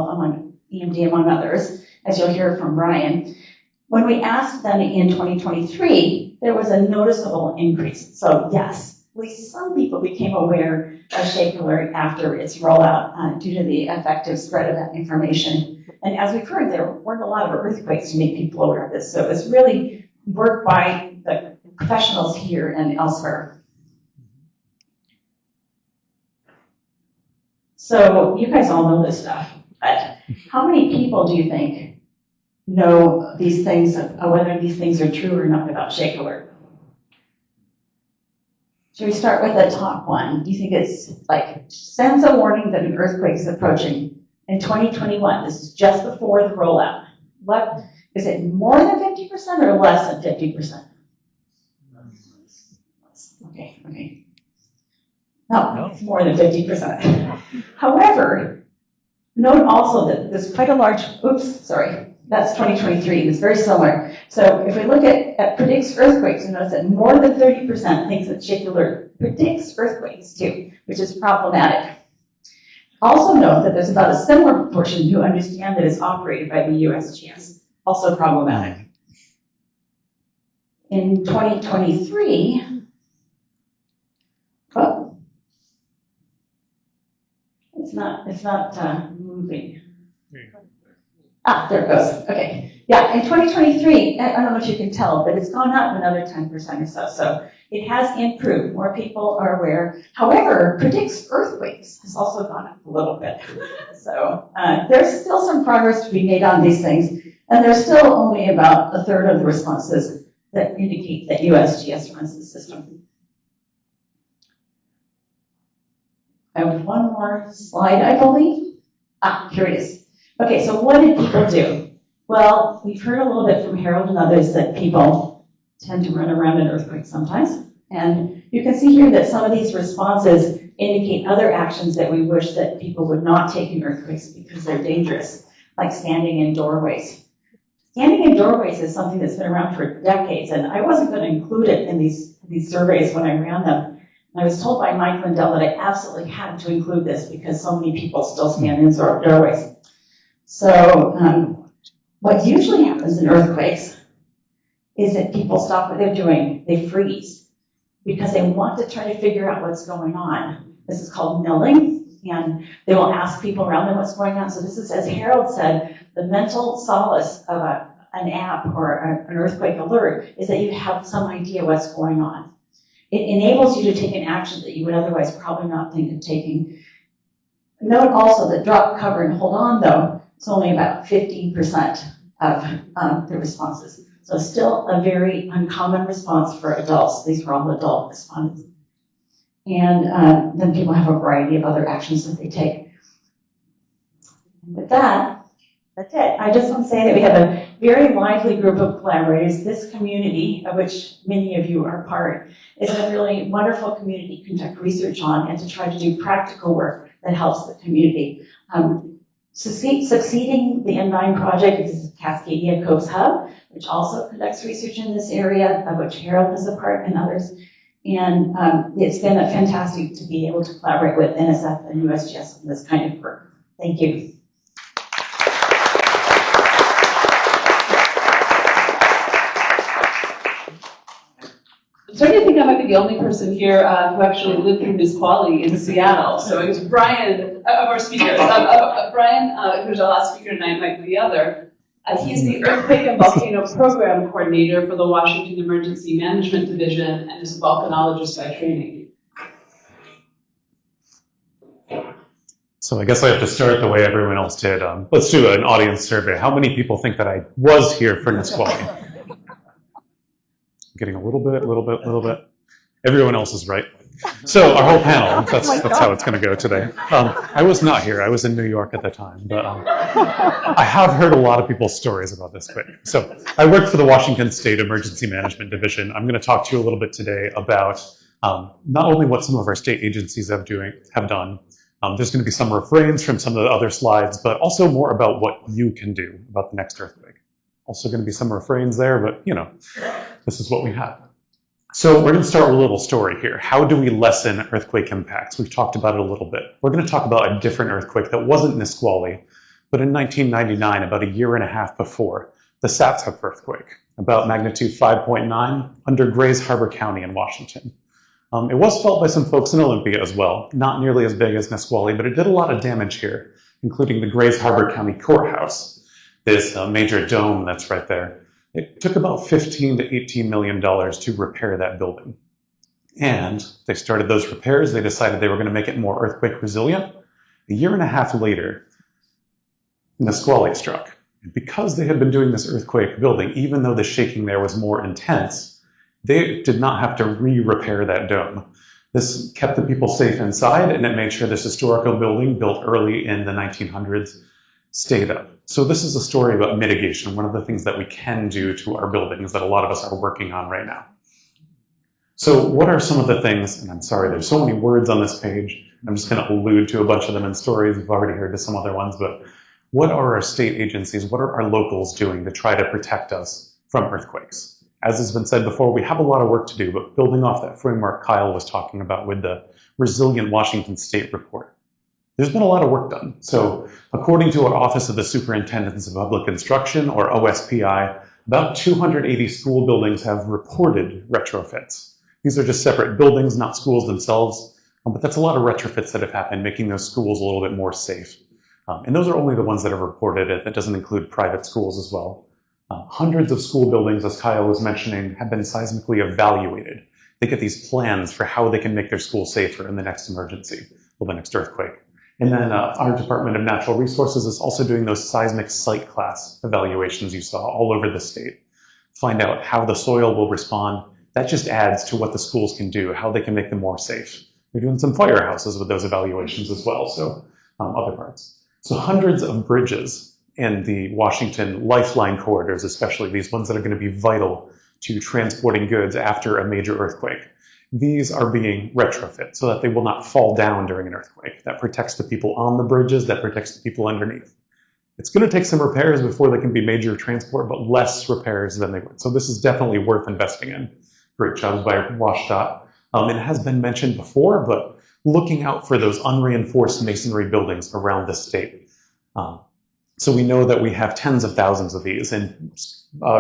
EMD among others, as you'll hear from Brian. When we asked them in 2023, there was a noticeable increase. So yes, at least some people became aware of Shakeler after its rollout due to the effective spread of that information. And as we've heard, there weren't a lot of earthquakes to make people aware of this. So it was really work by the professionals here and elsewhere. So you guys all know this stuff, but how many people do you think know these things, whether these things are true or not about Shakeler? Should we start with the top one? Do you think it's like sends a warning that an earthquake is approaching in 2021? This is just before the rollout. What is it, more than 50% or less than 50%? Okay. No, it's more than 50%. However, note also that there's quite a large, that's 2023, it's very similar. So if we look at predicts earthquakes, you notice that more than 30% thinks that shaky alert predicts earthquakes too, which is problematic. Also note that there's about a similar proportion who understand that it's operated by the USGS, also problematic. In 2023, oh, it's not moving. Ah, there it goes. Okay. Yeah, in 2023, I don't know if you can tell, but it's gone up another 10% or so. So it has improved. More people are aware. However, predicts earthquakes has also gone up a little bit. So there's still some progress to be made on these things. And there's still only about a third of the responses that indicate that USGS runs the system. I have one more slide, I believe. Ah, here it is. Okay, so what did people do? Well, we've heard a little bit from Harold and others that people tend to run around an earthquake sometimes. And you can see here that some of these responses indicate other actions that we wish that people would not take in earthquakes because they're dangerous, like standing in doorways. Standing in doorways is something that's been around for decades, and I wasn't going to include it in these surveys when I ran them. And I was told by Mike Lindell that I absolutely had to include this because so many people still stand in doorways. So what usually happens in earthquakes is that people stop what they're doing, they freeze, because they want to try to figure out what's going on. This is called milling, and they will ask people around them what's going on. So this is, as Harold said, the mental solace of an app or an earthquake alert is that you have some idea what's going on. It enables you to take an action that you would otherwise probably not think of taking. Note also that drop, cover, and hold on, though, it's only about 15% of the responses. So still a very uncommon response for adults. These were all adult respondents. And then people have a variety of other actions that they take. With that, that's it. I just want to say that we have a very lively group of collaborators. This community, of which many of you are part, is a really wonderful community to conduct research on and to try to do practical work that helps the community. Succeeding the M9 project is Cascadia Coast Hub, which also conducts research in this area, of which Harold is a part and others. And it's been fantastic to be able to collaborate with NSF and USGS on this kind of work. Thank you. I'm starting to think I might be the only person here who actually lived through Nisqually in Seattle. So I guess Brian, of our speakers, Brian, who's our last speaker tonight, might be the other. He's the Earthquake and Volcano Program Coordinator for the Washington Emergency Management Division and is a volcanologist by training. So I guess I have to start the way everyone else did. Let's do an audience survey. How many people think that I was here for Nisqually? Getting a little bit. Everyone else is right. So our whole panel, that's how it's going to go today. I was not here. I was in New York at the time. But I have heard a lot of people's stories about this quake. So I work for the Washington State Emergency Management Division. I'm going to talk to you a little bit today about not only what some of our state agencies have done. There's going to be some refrains from some of the other slides, but also more about what you can do about the next earthquake. Also going to be some refrains there, but you know, this is what we have. So we're going to start with a little story here. How do we lessen earthquake impacts? We've talked about it a little bit. We're going to talk about a different earthquake that wasn't Nisqually, but in 1999, about a year and a half before, the Satshup earthquake, about magnitude 5.9 under Grays Harbor County in Washington. It was felt by some folks in Olympia as well, not nearly as big as Nisqually, but it did a lot of damage here, including the Grays Harbor County Courthouse, this major dome that's right there. It took about $15 to $18 million to repair that building. And they started those repairs. They decided they were going to make it more earthquake resilient. A year and a half later, Nisqually struck. And because they had been doing this earthquake building, even though the shaking there was more intense, they did not have to re-repair that dome. This kept the people safe inside, and it made sure this historical building built early in the 1900s stayed up. So this is a story about mitigation, one of the things that we can do to our buildings that a lot of us are working on right now. So what are some of the things, and I'm sorry, there's so many words on this page. I'm just going to allude to a bunch of them in stories. We've already heard to some other ones, but what are our state agencies, what are our locals doing to try to protect us from earthquakes? As has been said before, we have a lot of work to do, but building off that framework Kyle was talking about with the Resilient Washington State report, there's been a lot of work done. So according to our Office of the Superintendents of Public Instruction, or OSPI, about 280 school buildings have reported retrofits. These are just separate buildings, not schools themselves, but that's a lot of retrofits that have happened, making those schools a little bit more safe. And those are only the ones that have reported it. That doesn't include private schools as well. Hundreds of school buildings, as Kyle was mentioning, have been seismically evaluated. They get these plans for how they can make their school safer in the next emergency, or the next earthquake. And then our Department of Natural Resources is also doing those seismic site class evaluations you saw all over the state. Find out how the soil will respond. That just adds to what the schools can do, how they can make them more safe. They're doing some firehouses with those evaluations as well, so other parts. So hundreds of bridges in the Washington lifeline corridors, especially these ones that are going to be vital to transporting goods after a major earthquake. These are being retrofit so that they will not fall down during an earthquake. That protects the people on the bridges, that protects the people underneath. It's going to take some repairs before they can be major transport, but less repairs than they would. So this is definitely worth investing in. Great jobs by WashDOT. It has been mentioned before, but looking out for those unreinforced masonry buildings around the state. So we know that we have tens of thousands of these, and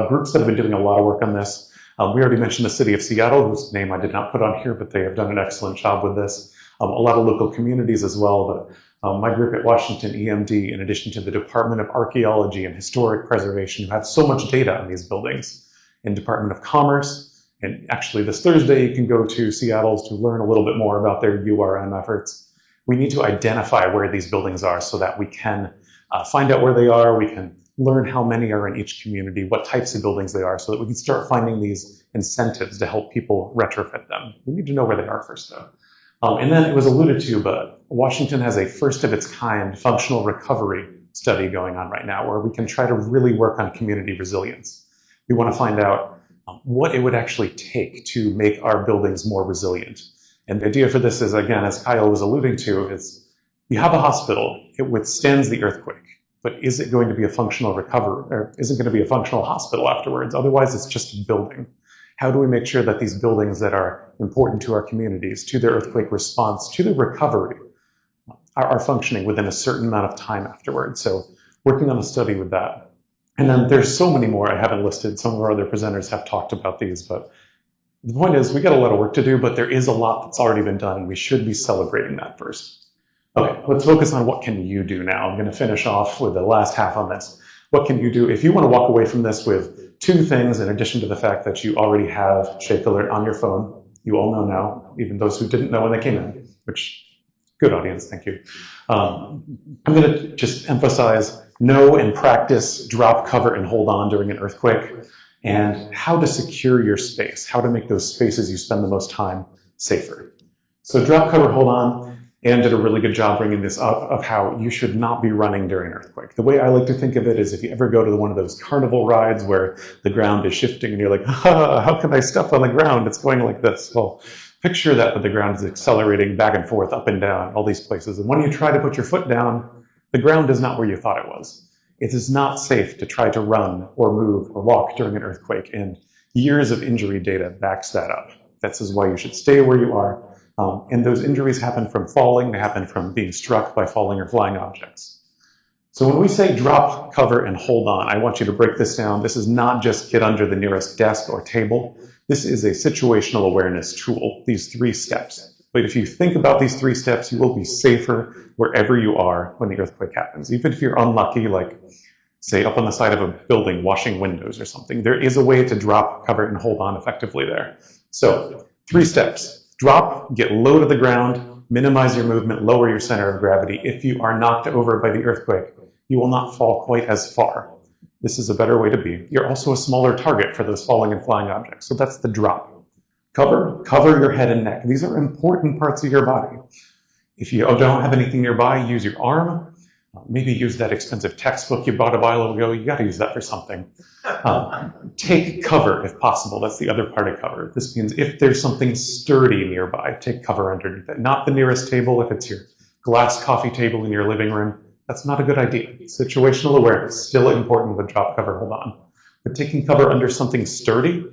groups that have been doing a lot of work on this. We already mentioned the city of Seattle, whose name I did not put on here, but they have done an excellent job with this. A lot of local communities as well. But my group at Washington EMD, in addition to the Department of Archaeology and Historic Preservation, who have so much data on these buildings, and Department of Commerce. And actually this Thursday, you can go to Seattle's to learn a little bit more about their URM efforts. We need to identify where these buildings are so that we can find out where they are. We can learn how many are in each community, what types of buildings they are, so that we can start finding these incentives to help people retrofit them. We need to know where they are first, though. And then it was alluded to, but Washington has a first of its kind functional recovery study going on right now, where we can try to really work on community resilience. We want to find out what it would actually take to make our buildings more resilient. And the idea for this is, again, as Kyle was alluding to, is you have a hospital, it withstands the earthquake. But is it going to be a functional recovery, or is it going to be a functional hospital afterwards? Otherwise, it's just a building. How do we make sure that these buildings that are important to our communities, to their earthquake response, to their recovery, are functioning within a certain amount of time afterwards? So working on a study with that. And then there's so many more I haven't listed. Some of our other presenters have talked about these, but the point is we got a lot of work to do, but there is a lot that's already been done, and we should be celebrating that first. Okay, let's focus on what can you do now. I'm going to finish off with the last half on this. What can you do? If you want to walk away from this with two things, in addition to the fact that you already have Shake Alert on your phone, you all know now, even those who didn't know when they came in, which, good audience, thank you. I'm going to just emphasize know and practice drop, cover, and hold on during an earthquake, and how to secure your space, how to make those spaces you spend the most time safer. So drop, cover, hold on. Anne did a really good job bringing this up of how you should not be running during an earthquake. The way I like to think of it is if you ever go to one of those carnival rides where the ground is shifting and you're like, how can I step on the ground? It's going like this. Well, picture that, but the ground is accelerating back and forth, up and down, all these places. And when you try to put your foot down, the ground is not where you thought it was. It is not safe to try to run or move or walk during an earthquake. And years of injury data backs that up. This is why you should stay where you are. And those injuries happen from falling, they happen from being struck by falling or flying objects. So when we say drop, cover, and hold on, I want you to break this down. This is not just get under the nearest desk or table. This is a situational awareness tool, these 3 steps. But if you think about these 3 steps, you will be safer wherever you are when the earthquake happens. Even if you're unlucky, like say up on the side of a building washing windows or something, there is a way to drop, cover, and hold on effectively there. So 3 steps. Drop, get low to the ground, minimize your movement, lower your center of gravity. If you are knocked over by the earthquake, you will not fall quite as far. This is a better way to be. You're also a smaller target for those falling and flying objects. So that's the drop. Cover your head and neck. These are important parts of your body. If you don't have anything nearby, use your arm. Maybe use that expensive textbook you bought a while ago. You got to use that for something. Take cover if possible. That's the other part of cover. This means if there's something sturdy nearby, take cover underneath it. Not the nearest table. If it's your glass coffee table in your living room, that's not a good idea. Situational awareness, still important with drop cover, hold on. But taking cover under something sturdy,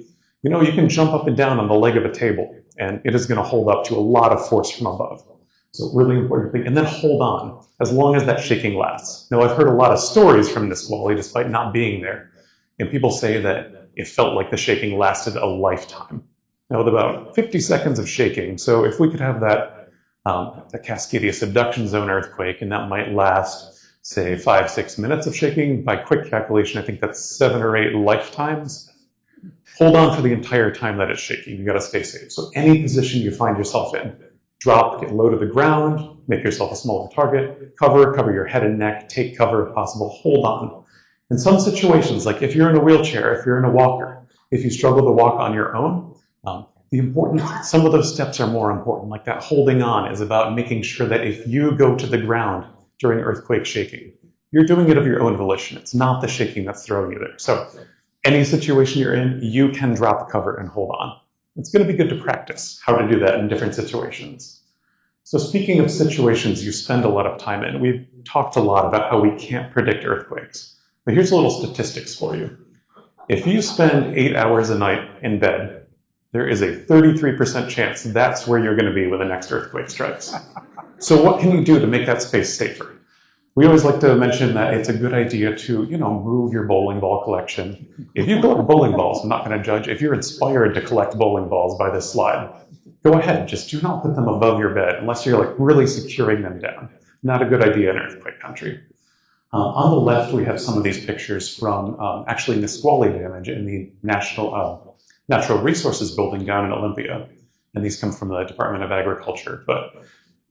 you know, you can jump up and down on the leg of a table and it is going to hold up to a lot of force from above. So really important thing. And then hold on as long as that shaking lasts. Now, I've heard a lot of stories from Nisqually despite not being there. And people say that it felt like the shaking lasted a lifetime. Now, with about 50 seconds of shaking, so if we could have that the Cascadia subduction zone earthquake, and that might last, say, 5-6 minutes of shaking, by quick calculation, I think that's 7 or 8 lifetimes. Hold on for the entire time that it's shaking. You got to stay safe. So any position you find yourself in, drop, get low to the ground, make yourself a smaller target, cover your head and neck, take cover if possible, hold on. In some situations, like if you're in a wheelchair, if you're in a walker, if you struggle to walk on your own, some of those steps are more important. Like that holding on is about making sure that if you go to the ground during earthquake shaking, you're doing it of your own volition. It's not the shaking that's throwing you there. So any situation you're in, you can drop cover and hold on. It's going to be good to practice how to do that in different situations. So speaking of situations you spend a lot of time in, we've talked a lot about how we can't predict earthquakes. But here's a little statistics for you. If you spend 8 hours a night in bed, there is a 33% chance that's where you're going to be when the next earthquake strikes. So what can you do to make that space safer? We always like to mention that it's a good idea to, move your bowling ball collection. If you collect bowling balls, I'm not going to judge. If you're inspired to collect bowling balls by this slide, go ahead. Just do not put them above your bed unless you're like really securing them down. Not a good idea in earthquake country. On the left, we have some of these pictures from actually Nisqually damage in the Natural Resources building down in Olympia. And these come from the Department of Agriculture. But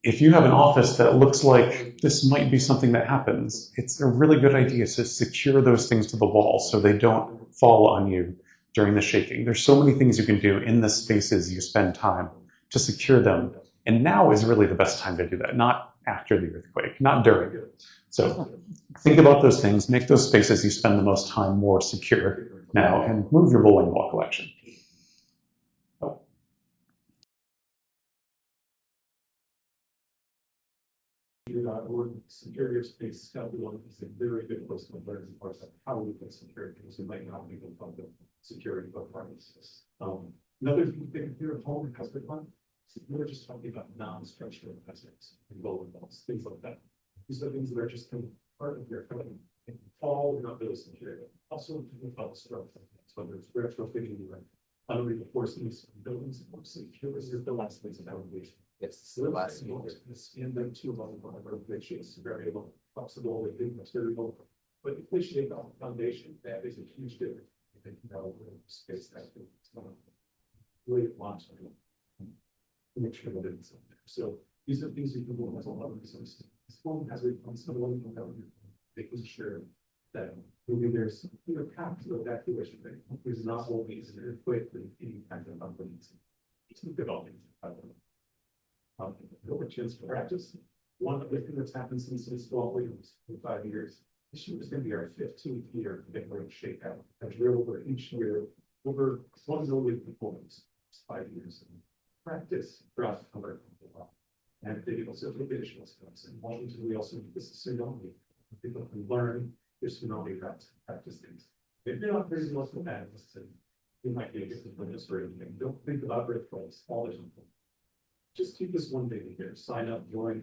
if you have an office that looks like this might be something that happens, it's a really good idea to secure those things to the wall so they don't fall on you during the shaking. There's so many things you can do in the spaces you spend time to secure them. And now is really the best time to do that, not after the earthquake, not during it. So think about those things, make those spaces you spend the most time more secure now, and move your bowling ball collection. Secure your space, is a very good place to learn as far as how we can secure things. We might not even fund the security of premises. Another thing here at home has been fun. We're just talking about non-structural hazards and bowling balls, things like that. These are things that are just kind of part of your code. And all not really secure. Also, think about structure. Whether it's retrofitting your unreinforcing buildings, secure is the last place of elevation. It's the last thing. And then two level is variable, flexible, they think material. But if they shape on the foundation, that is a huge difference. I think space that really launch make sure that it's up there. So these are things you can do as a lot of resources. This one has a responsibility of making sure that maybe there's a path to evacuation. There's not always an earthquake and any kind of companies. It's developing. Over chance to practice. One other thing that's happened since this was in 5 years. This year is going to be our 15th year of big rate shakeout. I've drilled over each year over 1 million components. 5 years. Practice throughout the cover. And they also do additional skills. And Washington, we also do this tsunami. People can learn their tsunami practice things. If you're not very much with that, you might be a good witness or anything. Don't think about earthquakes, all the time. Just keep this one thing here. Sign up, join,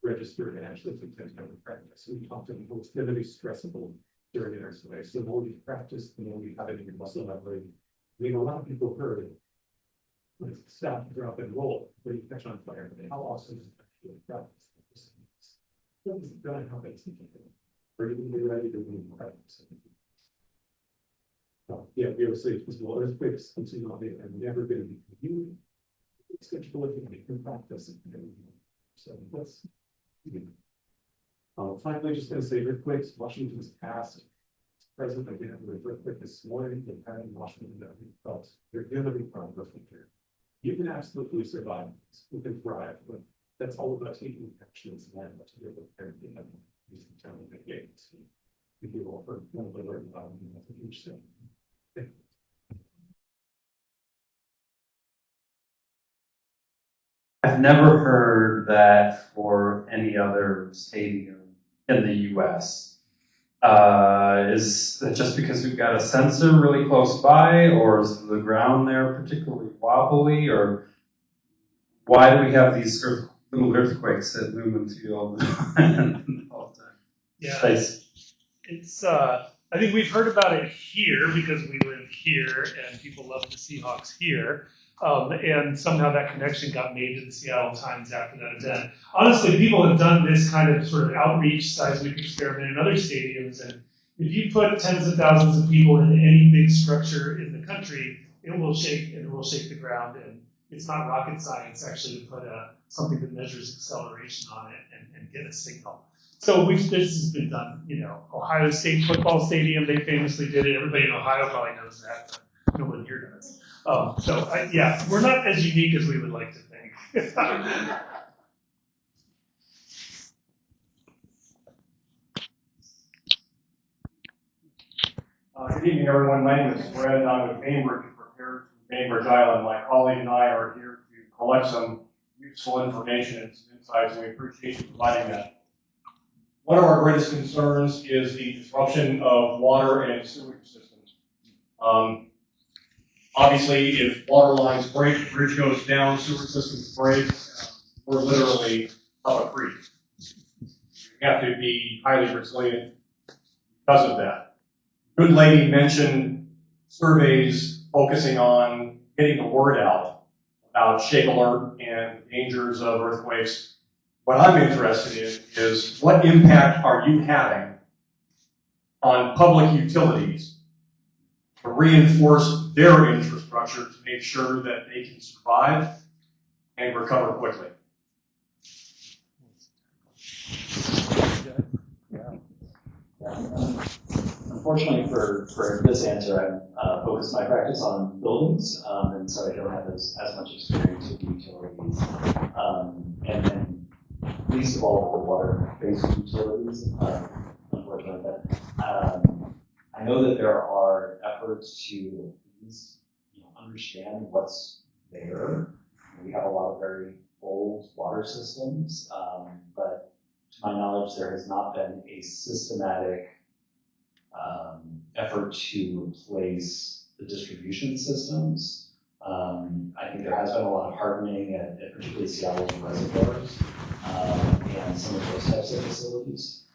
register, and actually take practice. We talked about it's going to be stressful during an earthquake. So the more you practice, the more you have it in your muscle memory. I mean, a lot of people heard stop, drop, and roll where you catch on fire. How awesome is that? Practice. Don't have it. Or you can be ready to do practice. Yeah, we ever say well, earthquakes, and never going to be you. It's good to look at in practice. So let's finally just going to say earthquakes. Washington's past, present. Again, with earthquake this morning, they've had in Washington that we felt they're going to be part of the future. You can absolutely survive. You can thrive, but that's all about taking actions and to be able to People for one of the learning about that's a huge thing. I've never heard that for any other stadium in the US. Is it just because we've got a sensor really close by, or is the ground there particularly wobbly, or why do we have these little earthquakes at Newman Field all the time? Yeah, Space. it's. I think we've heard about it here because we live here and people love the Seahawks here. And somehow that connection got made to the Seattle Times after that event. Honestly, people have done this kind of sort of outreach seismic experiment in other stadiums, and if you put tens of thousands of people in any big structure in the country, it will shake and it will shake the ground. And it's not rocket science actually to put something that measures acceleration on it and get a signal. So this has been done. You know, Ohio State football stadium, they famously did it. Everybody in Ohio probably knows that, but no one here does. Yeah, we're not as unique as we would like to think. Good evening, everyone. My name is Fred, and I'm with Bainbridge Repairs from Bainbridge Island. My colleague and I are here to collect some useful information and some insights, and we appreciate you providing that. One of our greatest concerns is the disruption of water and sewage systems. Obviously, if water lines break, the bridge goes down, sewer systems break, we're literally up a creek. You have to be highly resilient because of that. Good lady mentioned surveys focusing on getting the word out about shake alert and the dangers of earthquakes. What I'm interested in is what impact are you having on public utilities to reinforce their infrastructure to make sure that they can survive and recover quickly. Unfortunately for this answer, I've focused my practice on buildings, and so I don't have as much experience with utilities. And least of all the water-based utilities, unfortunately. But I know that there are efforts to at least understand what's there. We have a lot of very old water systems, but to my knowledge, there has not been a systematic effort to replace the distribution systems. I think there has been a lot of hardening at particularly Seattle's reservoirs and some of those types of facilities.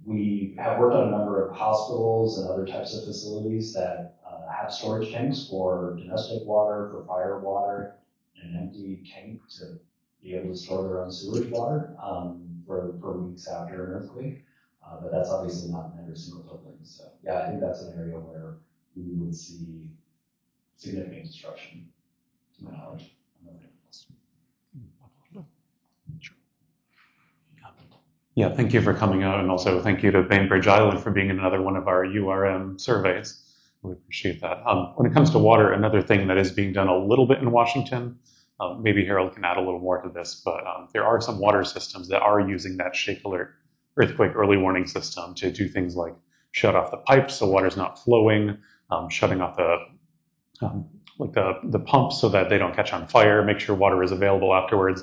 We have worked on a number of hospitals and other types of facilities that have storage tanks for domestic water, for fire water, and an empty tank to be able to store their own sewage water for weeks after an earthquake. But that's obviously not in every single building. So yeah, I think that's an area where we would see significant destruction, to my knowledge. Yeah, thank you for coming out, and also thank you to Bainbridge Island for being in another one of our URM surveys. We appreciate that. When it comes to water, another thing that is being done a little bit in Washington, maybe Harold can add a little more to this, but there are some water systems that are using that shake alert earthquake early warning system to do things like shut off the pipes so water's not flowing, shutting off the pumps so that they don't catch on fire, make sure water is available afterwards.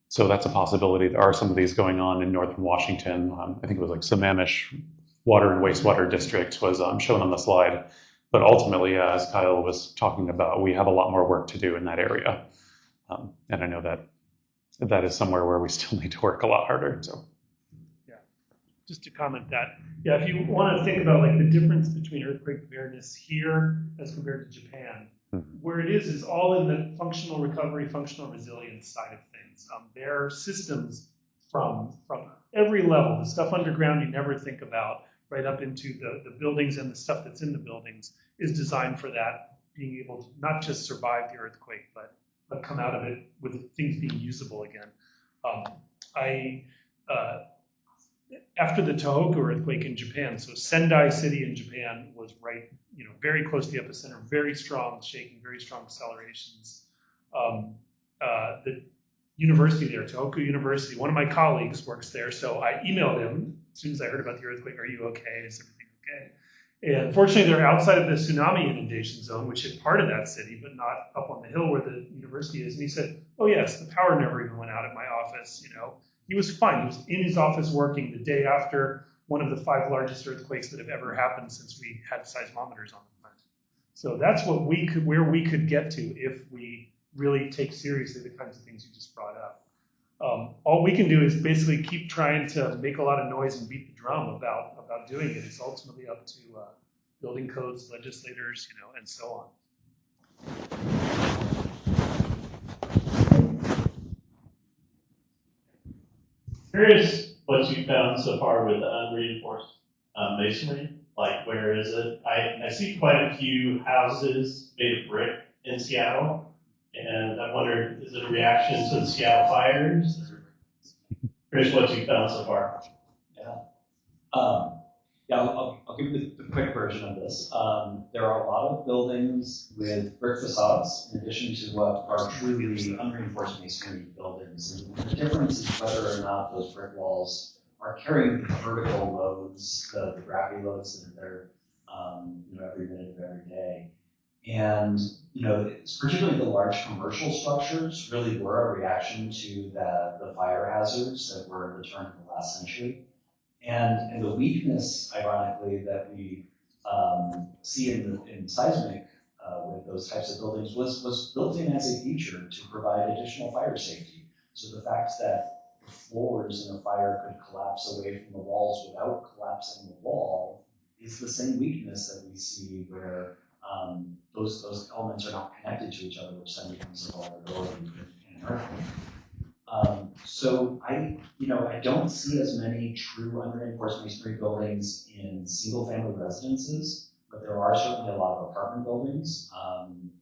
So that's a possibility. There are some of these going on in northern Washington. I think it was like Sammamish Water and Wastewater District was shown on the slide. But ultimately, as Kyle was talking about, we have a lot more work to do in that area. And I know that is somewhere where we still need to work a lot harder. So, yeah, just to comment that, yeah, if you want to think about like the difference between earthquake preparedness here as compared to Japan, where it is all in the functional recovery, functional resilience side of things. Their systems from every level, the stuff underground you never think about, right up into the buildings and the stuff that's in the buildings, is designed for that, being able to not just survive the earthquake, but come out of it with things being usable again. After the Tohoku earthquake in Japan, so Sendai City in Japan was right, very close to the epicenter, very strong shaking, very strong accelerations. university there, Tohoku University. One of my colleagues works there, so I emailed him as soon as I heard about the earthquake. Are you okay? Is everything okay? And fortunately, they're outside of the tsunami inundation zone, which hit part of that city, but not up on the hill where the university is. And he said, "Oh yes, the power never even went out at my office." You know, he was fine. He was in his office working the day after one of the 5 largest earthquakes that have ever happened since we had seismometers on the planet. So that's what where we could get to if we really take seriously the kinds of things you just brought up. All we can do is basically keep trying to make a lot of noise and beat the drum about doing it. It's ultimately up to building codes, legislators, you know, and so on. Curious what you found so far with the unreinforced masonry. Like, where is it? I see quite a few houses made of brick in Seattle, and I wondered, is it a reaction to the Seattle fires? Curious what you found so far. I'll give you the quick version of this. There are a lot of buildings with brick facades, in addition to what are truly unreinforced masonry buildings. And the difference is whether or not those brick walls are carrying the vertical loads, the gravity loads that are there, every minute of every day. And it's particularly the large commercial structures really were a reaction to the fire hazards that were at the turn of the last century. And the weakness, ironically, that we see in seismic with those types of buildings was built in as a feature to provide additional fire safety. So the fact that the floors in a fire could collapse away from the walls without collapsing the wall is the same weakness that we see where those elements are not connected to each other, which then becomes a vulnerability in an earthquake. So I don't see as many true unreinforced masonry buildings in single-family residences, but there are certainly a lot of apartment buildings,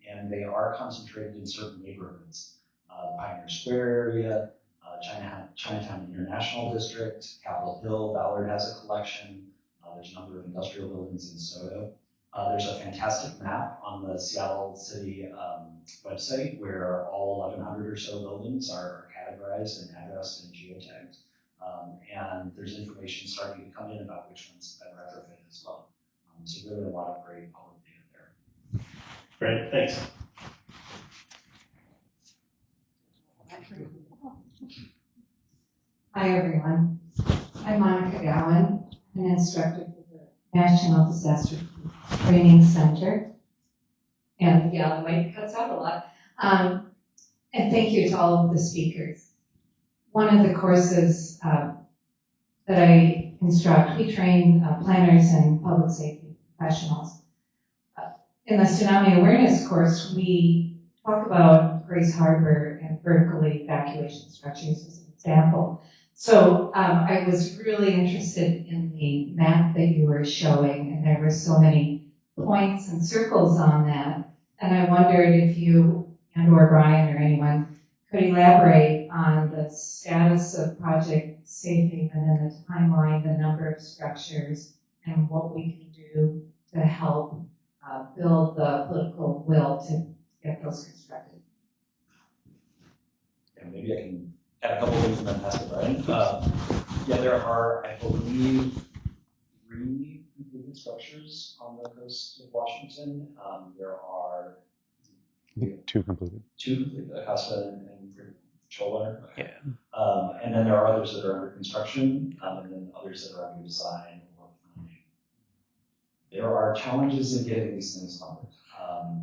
and they are concentrated in certain neighborhoods. Pioneer Square area, Chinatown International District, Capitol Hill, Ballard has a collection. There's a number of industrial buildings in SoDo. There's a fantastic map on the Seattle City website where all 1,100 or so buildings are categorized and addressed and geotagged. And there's information starting to come in about which ones have been retrofitted as well. So really a lot of great public data there. Great, thanks. Hi, everyone. I'm Monica Gowan, an instructor for the National Disaster Training Center. And yeah, the mic cuts out a lot. And thank you to all of the speakers. One of the courses that I instruct, we train planners and public safety professionals. In the tsunami awareness course, we talk about Grace Harbor and vertical evacuation structures as an example. So I was really interested in the map that you were showing, and there were so many points and circles on that. And I wondered if you and/or Brian or anyone could elaborate on the status of Project Safe Haven and the timeline, the number of structures, and what we can do to help build the political will to get those constructed. And maybe I can add a couple things and then pass to Brian. There are, I believe, 3 completed structures on the coast of Washington. There are 2 completed. 2 completed, Acosta and Choler. Okay. And then there are others that are under construction, and then others that are under design or planning. There are challenges in getting these things funded.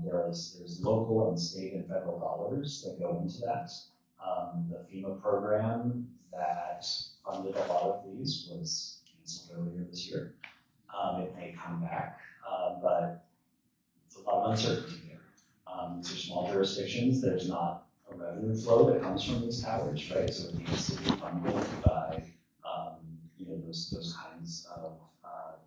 There's local and state and federal dollars that go into that. The FEMA program that funded a lot of these was canceled earlier this year. It may come back, but it's a lot of uncertainty there. These are small jurisdictions. There's not a revenue flow that comes from these towers, right? So it needs to be funded by those kinds of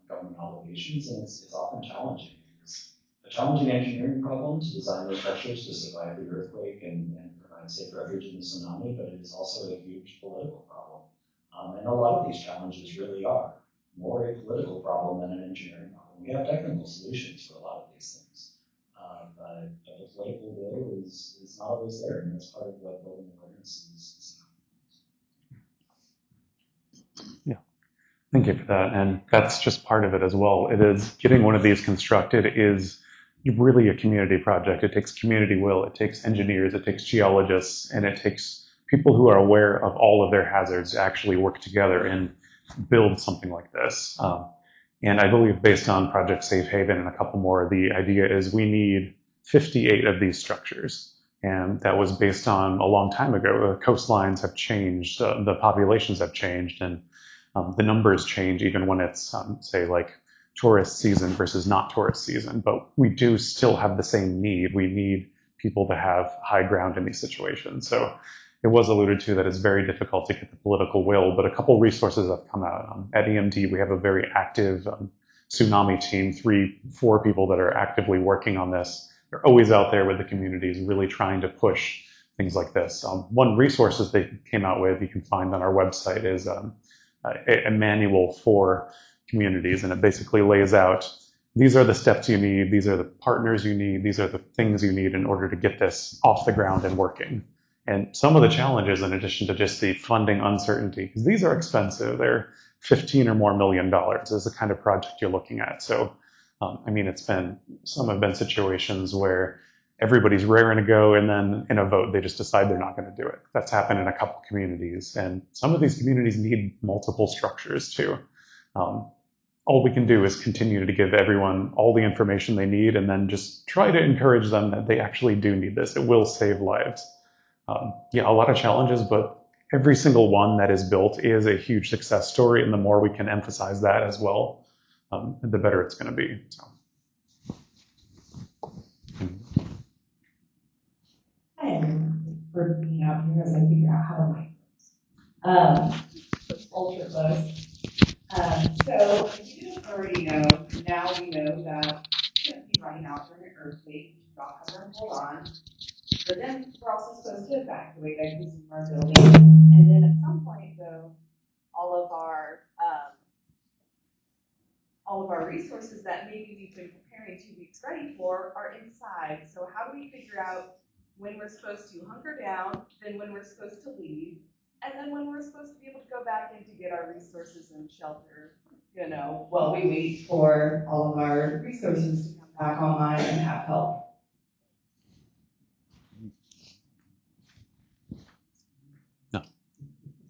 government obligations, and it's often challenging. It's a challenging engineering problem to design those structures to survive the earthquake and provide safe refuge in the tsunami, but it is also a huge political problem. And a lot of these challenges really are more a political problem than an engineering problem. We have technical solutions for a lot of these things, but the political will is not always there, and that's part of what building awareness is. Yeah, thank you for that. And that's just part of it as well. It is getting one of these constructed is really a community project. It takes community will, it takes engineers, it takes geologists, and it takes people who are aware of all of their hazards to actually work together and build something like this. And I believe based on Project Safe Haven and a couple more, the idea is we need 58 of these structures. And that was based on a long time ago. The coastlines have changed, the populations have changed, and the numbers change even when it's, say, like tourist season versus not tourist season. But we do still have the same need. We need people to have high ground in these situations. So it was alluded to that it's very difficult to get the political will, but a couple resources have come out. At EMD, we have a very active tsunami team, 3-4 people that are actively working on this. They're always out there with the communities, really trying to push things like this. One resources they came out with, you can find on our website, is a manual for communities, and it basically lays out, these are the steps you need, these are the partners you need, these are the things you need in order to get this off the ground and working. And some of the challenges, in addition to just the funding uncertainty, because these are expensive, they're $15 or more million is the kind of project you're looking at. So, I mean, some have been situations where everybody's raring to go, and then in a vote, they just decide they're not going to do it. That's happened in a couple communities, and some of these communities need multiple structures too. All we can do is continue to give everyone all the information they need, and then just try to encourage them that they actually do need this. It will save lives. Yeah, a lot of challenges, but every single one that is built is a huge success story, and the more we can emphasize that as well, the better it's going to be. So. Hi, everyone. For being out here as I figure out how to mic this. Ultra close. So, if you didn't already know, now we know that we're going to be running out for an earthquake. We should all cover and hold on. But then we're also supposed to evacuate exits from our building. And then at some point, though, all of our resources that maybe we've been preparing 2 weeks ready for are inside. So how do we figure out when we're supposed to hunker down, then when we're supposed to leave, and then when we're supposed to be able to go back in to get our resources and shelter, while we wait for all of our resources to come back online and have help?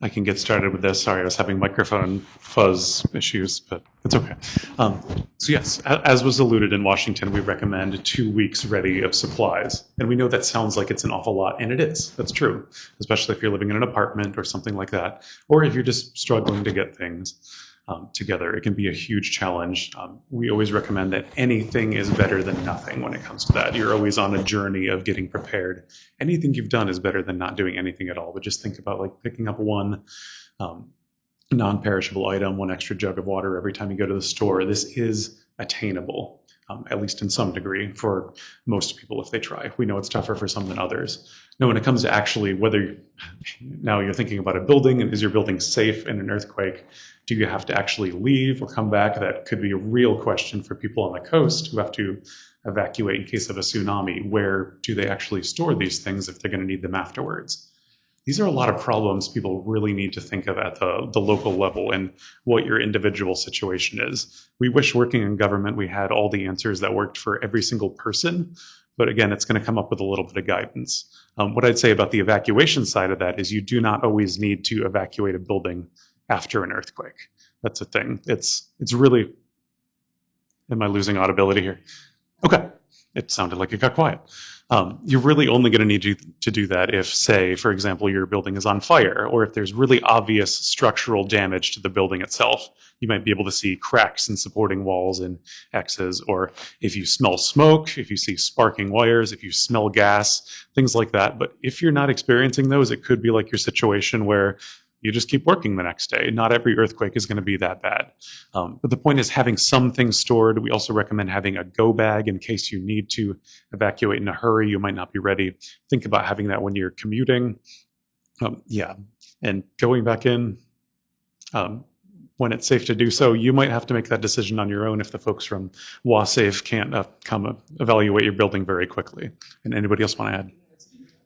I can get started with this. Sorry, I was having microphone fuzz issues, but it's okay. So yes, as was alluded in Washington, we recommend 2 weeks ready of supplies. And we know that sounds like it's an awful lot, and it is. That's true, especially if you're living in an apartment or something like that, or if you're just struggling to get things together. It can be a huge challenge. We always recommend that anything is better than nothing when it comes to that. You're always on a journey of getting prepared. Anything you've done is better than not doing anything at all. But just think about like picking up one non-perishable item, one extra jug of water every time you go to the store. This is attainable, at least in some degree, for most people if they try. We know it's tougher for some than others. Now, when it comes to actually whether now you're thinking about a building and is your building safe in an earthquake, do you have to actually leave or come back? That could be a real question for people on the coast who have to evacuate in case of a tsunami. Where do they actually store these things if they're going to need them afterwards? These are a lot of problems people really need to think of at the local level and what your individual situation is. We wish working in government we had all the answers that worked for every single person, but again, it's going to come up with a little bit of guidance. What I'd say about the evacuation side of that is you do not always need to evacuate a building after an earthquake. That's a thing. It's really, am I losing audibility here? Okay, it sounded like it got quiet. You're really only going to need to do that if, say, for example, your building is on fire, or if there's really obvious structural damage to the building itself. You might be able to see cracks in supporting walls and X's, or if you smell smoke, if you see sparking wires, if you smell gas, things like that. But if you're not experiencing those, it could be like your situation where you just keep working the next day. Not every earthquake is going to be that bad. But the point is having some things stored. We also recommend having a go bag in case you need to evacuate in a hurry. You might not be ready. Think about having that when you're commuting. Yeah, and going back in, when it's safe to do so. You might have to make that decision on your own if the folks from WASAFE can't come evaluate your building very quickly. And anybody else want to add?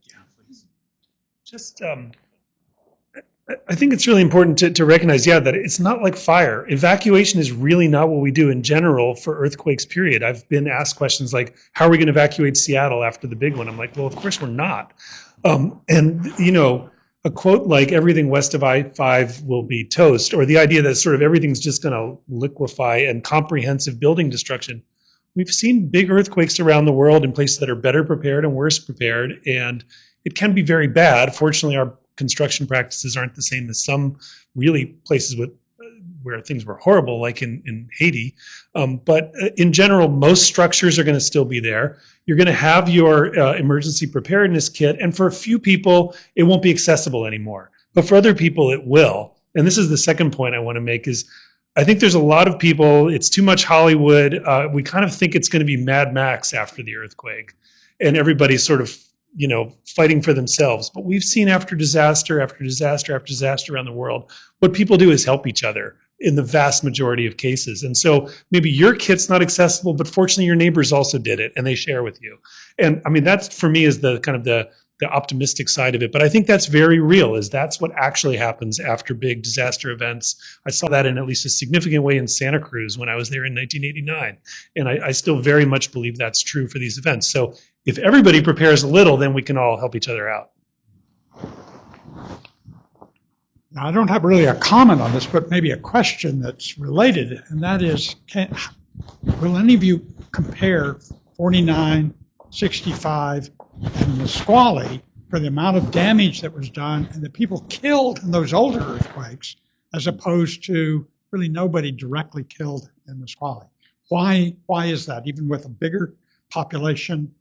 Yeah, please. Just, I think it's really important to recognize, that it's not like fire. Evacuation is really not what we do in general for earthquakes, period. I've been asked questions like, how are we going to evacuate Seattle after the big one? I'm like, well, of course we're not. A quote like everything west of I-5 will be toast, or the idea that sort of everything's just going to liquefy and comprehensive building destruction. We've seen big earthquakes around the world in places that are better prepared and worse prepared, and it can be very bad. Fortunately, our construction practices aren't the same as some really places where things were horrible, like in Haiti. But in general, most structures are going to still be there. You're going to have your emergency preparedness kit, and for a few people, it won't be accessible anymore. But for other people, it will. And this is the second point I want to make is, I think there's a lot of people, it's too much Hollywood. We kind of think it's going to be Mad Max after the earthquake, and everybody's sort of fighting for themselves. But we've seen after disaster, after disaster, after disaster around the world, what people do is help each other in the vast majority of cases. And so maybe your kit's not accessible, but fortunately your neighbors also did it and they share with you. And I mean, that's for me is the kind of the optimistic side of it. But I think that's very real, is that's what actually happens after big disaster events. I saw that in at least a significant way in Santa Cruz when I was there in 1989. And I still very much believe that's true for these events. So if everybody prepares a little, then we can all help each other out. Now, I don't have really a comment on this, but maybe a question that's related, and that is, will any of you compare 49, 65, and Nisqually for the amount of damage that was done and the people killed in those older earthquakes, as opposed to really nobody directly killed in Nisqually? Why is that, even with a bigger population?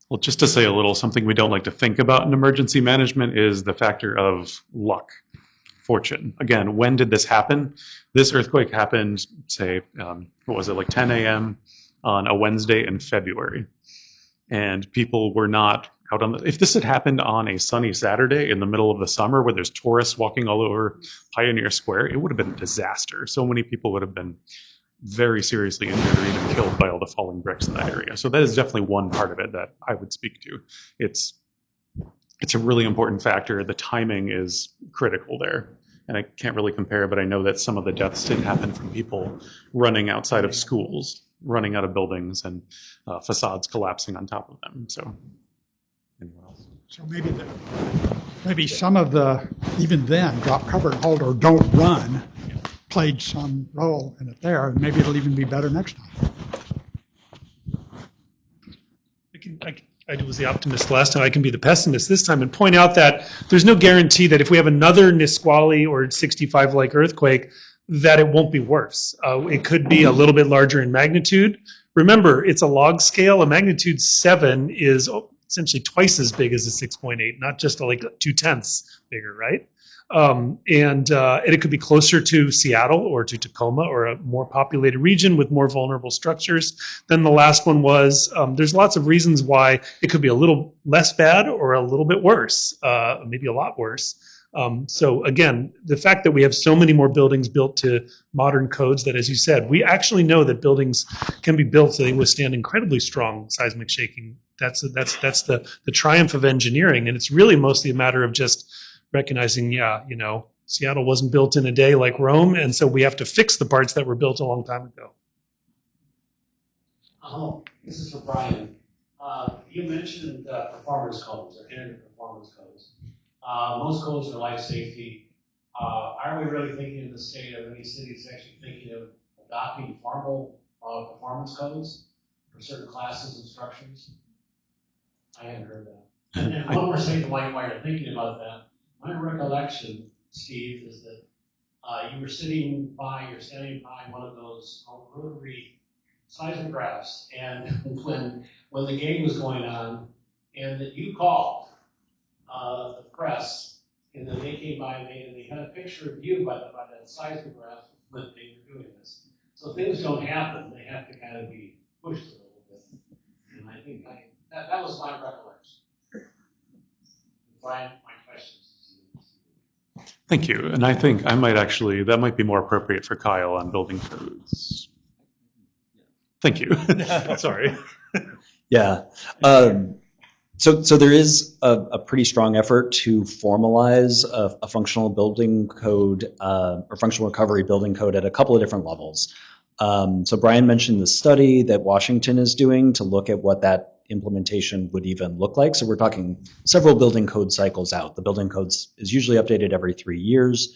Well, just to say a little, something we don't like to think about in emergency management is the factor of luck, fortune. Again, when did this happen? This earthquake happened, say, what was it, like 10 a.m. on a Wednesday in February. And people were not out on if this had happened on a sunny Saturday in the middle of the summer where there's tourists walking all over Pioneer Square, it would have been a disaster. So many people would have been very seriously injured or even killed by all the falling bricks in that area. So that is definitely one part of it that I would speak to. It's a really important factor. The timing is critical there. And I can't really compare, but I know that some of the deaths did happen from people running outside of schools, running out of buildings, and facades collapsing on top of them. So, anyone else? So maybe some of the, even then, drop, cover, and hold, or don't run, played some role in it there, and maybe it'll even be better next time. I was the optimist last time. I can be the pessimist this time and point out that there's no guarantee that if we have another Nisqually or 65-like earthquake, that it won't be worse. It could be a little bit larger in magnitude. Remember, it's a log scale. A magnitude 7 is essentially twice as big as a 6.8, not just like 0.2 bigger, right? And it could be closer to Seattle or to Tacoma or a more populated region with more vulnerable structures than the last one was. There's lots of reasons why it could be a little less bad or a little bit worse, maybe a lot worse. So again, the fact that we have so many more buildings built to modern codes that, as you said, we actually know that buildings can be built so they withstand incredibly strong seismic shaking. That's the triumph of engineering, and it's really mostly a matter of just recognizing, Seattle wasn't built in a day like Rome, and so we have to fix the parts that were built a long time ago. Oh, this is for Brian. You mentioned performance codes, or energy performance codes. Most codes are life safety. Are we really thinking in the state of any cities actually thinking of adopting formal performance codes for certain classes and structures? I hadn't heard that. And one more thing, while you're thinking about that, my recollection, Steve, is that you're standing by one of those rotary seismographs, and when the game was going on, and that you called the press, and then they came by and they had a picture of you by that seismograph when they were doing this. So things don't happen; they have to kind of be pushed a little bit. And I think that was my recollection. Brian, my questions. Thank you. And I think I might actually, that might be more appropriate for Kyle on building codes. Thank you. Sorry. Yeah. So there is a pretty strong effort to formalize a functional building code or functional recovery building code at a couple of different levels. So Brian mentioned the study that Washington is doing to look at what that implementation would even look like. So we're talking several building code cycles out. The building codes is usually updated every 3 years.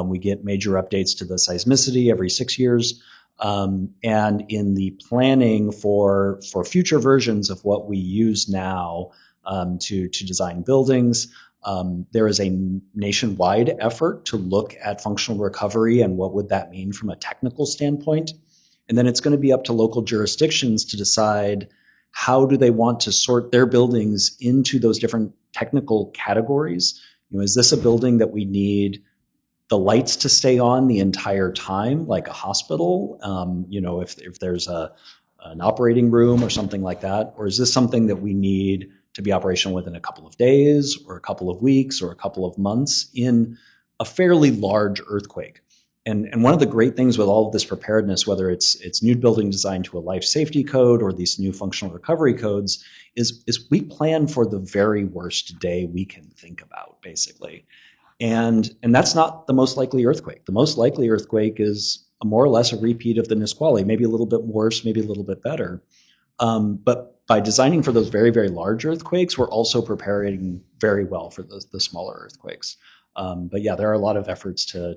We get major updates to the seismicity every 6 years. And in the planning for future versions of what we use now to design buildings, there is a nationwide effort to look at functional recovery and what would that mean from a technical standpoint. And then it's going to be up to local jurisdictions to decide how do they want to sort their buildings into those different technical categories. Is this a building that we need the lights to stay on the entire time, like a hospital? If there's an operating room or something like that, or is this something that we need to be operational within a couple of days or a couple of weeks or a couple of months in a fairly large earthquake? And one of the great things with all of this preparedness, whether it's new building design to a life safety code or these new functional recovery codes, is we plan for the very worst day we can think about, basically. And that's not the most likely earthquake. The most likely earthquake is more or less a repeat of the Nisqually, maybe a little bit worse, maybe a little bit better. But by designing for those very, very large earthquakes, we're also preparing very well for the smaller earthquakes. But yeah, there are a lot of efforts to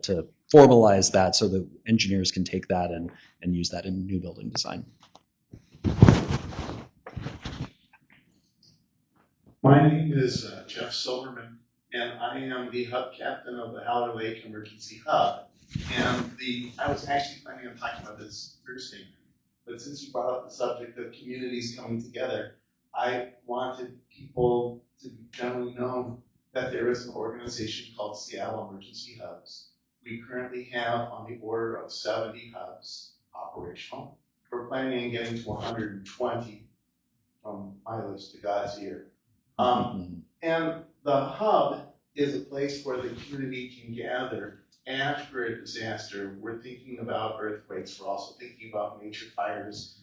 formalize that so that engineers can take that and use that in new building design. My name is Jeff Silverman, and I am the hub captain of the Haller Lake Emergency Hub. And I was actually planning on talking about this Thursday, but since you brought up the subject of communities coming together, I wanted people to generally know that there is an organization called Seattle Emergency Hubs. We currently have on the order of 70 hubs operational. We're planning on getting to 120 from my list to God's ear. And the hub is a place where the community can gather after a disaster. We're thinking about earthquakes. We're also thinking about major fires,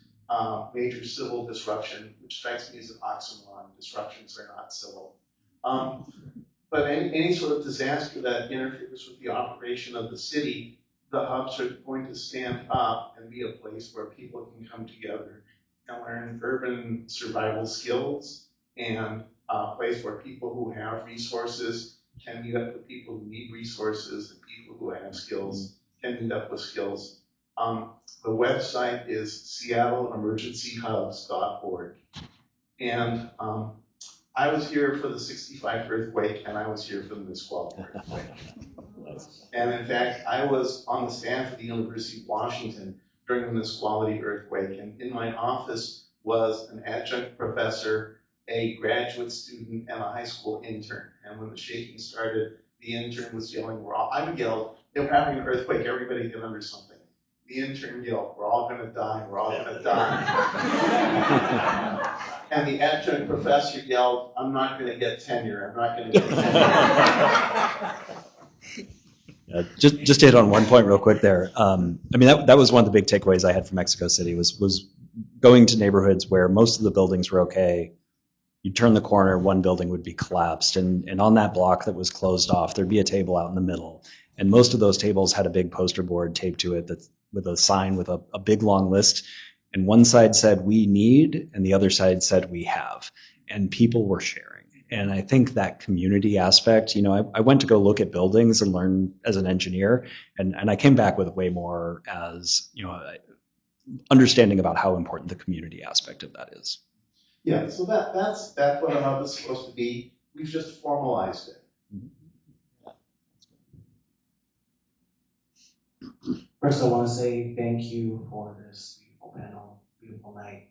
major civil disruption, which strikes me as an oxymoron. Disruptions are not civil. But any sort of disaster that interferes with the operation of the city, the hubs are going to stand up and be a place where people can come together and learn urban survival skills, and a place where people who have resources can meet up with people who need resources, and people who have skills can meet up with skills. The website is seattleemergencyhubs.org. And I was here for the 65 earthquake, and I was here for the Nisqually earthquake. And in fact, I was on the staff of the University of Washington during the Nisqually earthquake, and in my office was an adjunct professor, a graduate student, and a high school intern. And when the shaking started, the intern was yelling, I yelled, if we're having an earthquake, everybody get under something. The intern yelled, we're all gonna die, we're all gonna die. And the adjunct professor yelled, I'm not gonna get tenure, I'm not gonna get tenure. Just to hit on one point real quick there. That was one of the big takeaways I had from Mexico City was going to neighborhoods where most of the buildings were okay. You'd turn the corner, one building would be collapsed. And on that block that was closed off, there'd be a table out in the middle. And most of those tables had a big poster board taped to it with a sign with a big long list. And one side said, we need, and the other side said, we have. And people were sharing. And I think that community aspect, I went to go look at buildings and learn as an engineer, and I came back with way more as, understanding about how important the community aspect of that is. Yeah, so that's what a hub is supposed to be. We've just formalized it. First, I want to say thank you for this beautiful panel, beautiful night.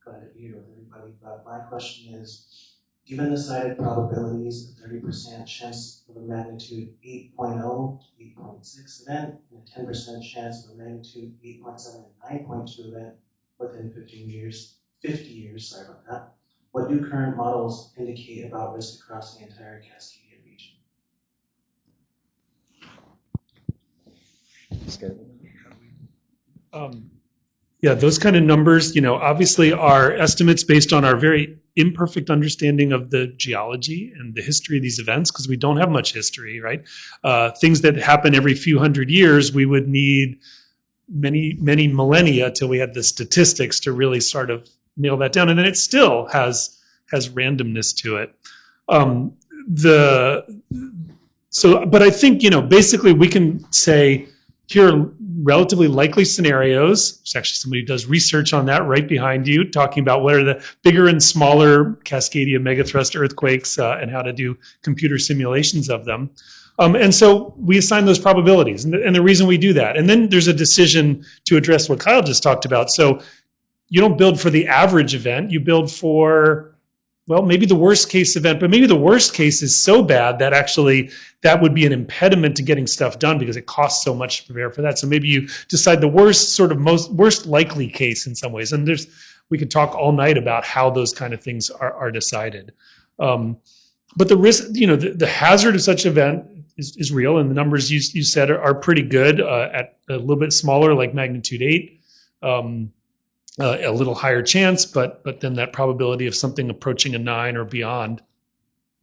Glad to be here with everybody. But my question is, given the cited probabilities, a 30% chance of a magnitude 8.0, 8.6 event, and a 10% chance of a magnitude 8.7 and 9.2 event within 50 years, sorry about that. What do current models indicate about risk across the entire Cascadia region? Yeah, those kind of numbers, obviously are estimates based on our very imperfect understanding of the geology and the history of these events, because we don't have much history, right? Things that happen every few hundred years, we would need many, many millennia till we had the statistics to really sort of nail that down. And then it still has randomness to it. But I think, basically we can say here are relatively likely scenarios. There's actually somebody who does research on that right behind you, talking about what are the bigger and smaller Cascadia megathrust earthquakes and how to do computer simulations of them. And so we assign those probabilities, and the reason we do that. And then there's a decision to address what Kyle just talked about. So you don't build for the average event, you build for, well, maybe the worst case event, but maybe the worst case is so bad that actually that would be an impediment to getting stuff done because it costs so much to prepare for that. So maybe you decide the worst likely case in some ways. And we could talk all night about how those kind of things are decided. But the risk, the hazard of such an event is real, and the numbers you said are pretty good at a little bit smaller, like magnitude 8. A little higher chance, but then that probability of something approaching a 9 or beyond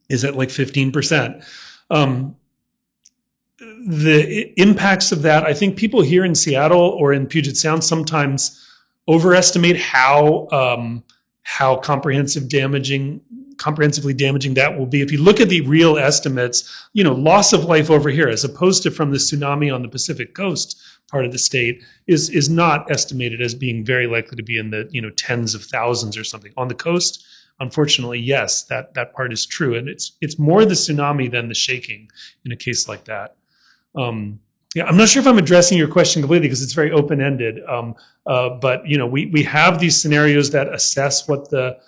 is at like 15%. The impacts of that, I think people here in Seattle or in Puget Sound sometimes overestimate how comprehensively damaging that will be. If you look at the real estimates, loss of life over here, as opposed to from the tsunami on the Pacific coast part of the state, is not estimated as being very likely to be in the tens of thousands or something. On the coast, unfortunately, yes, that part is true, and it's more the tsunami than the shaking in a case like that. Yeah, I'm not sure if I'm addressing your question completely because it's very open-ended. But we have these scenarios that assess what the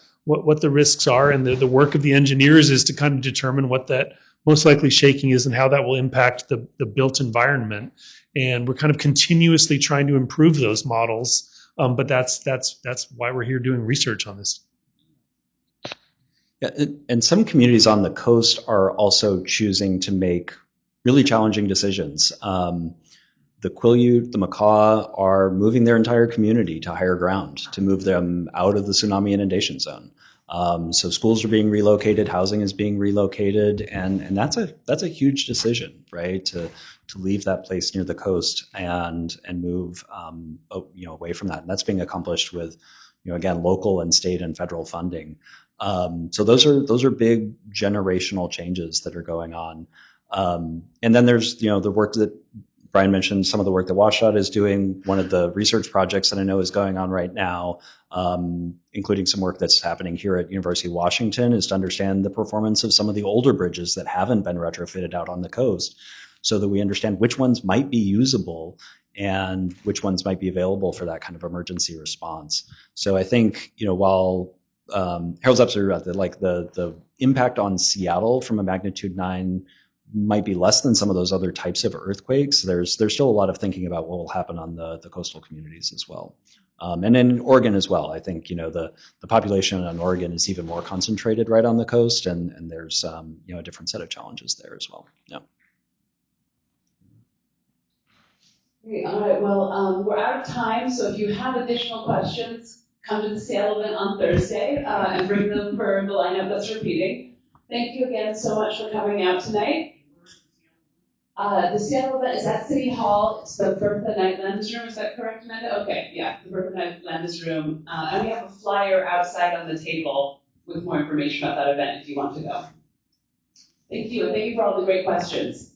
risks are, and the work of the engineers is to kind of determine what that most likely shaking is and how that will impact the built environment. And we're kind of continuously trying to improve those models. But that's why we're here doing research on this. Yeah, and some communities on the coast are also choosing to make really challenging decisions. The Quileute, the Macaw are moving their entire community to higher ground to move them out of the tsunami inundation zone. So schools are being relocated, housing is being relocated, and that's a huge decision, right? To leave that place near the coast and move away from that. And that's being accomplished with again local and state and federal funding. So those are big generational changes that are going on. And then there's the work that Brian mentioned, some of the work that WashDOT is doing. One of the research projects that I know is going on right now, including some work that's happening here at University of Washington, is to understand the performance of some of the older bridges that haven't been retrofitted out on the coast, so that we understand which ones might be usable and which ones might be available for that kind of emergency response. So I think while Harold's absolutely right, the impact on Seattle from a magnitude 9 might be less than some of those other types of earthquakes. There's still a lot of thinking about what will happen on the coastal communities as well. And in Oregon as well, I think the population in Oregon is even more concentrated right on the coast, and there's a different set of challenges there as well. Yeah. Great. All right. Well, we're out of time, so if you have additional questions, come to the Seattle event on Thursday and bring them for the lineup that's repeating. Thank you again so much for coming out tonight. The Seattle event is at City Hall. It's the Bertha Knight Landis Room. Is that correct, Amanda? Okay, yeah, the Bertha Knight Landis Room. And we have a flyer outside on the table with more information about that event if you want to go. Thank you, and thank you for all the great questions.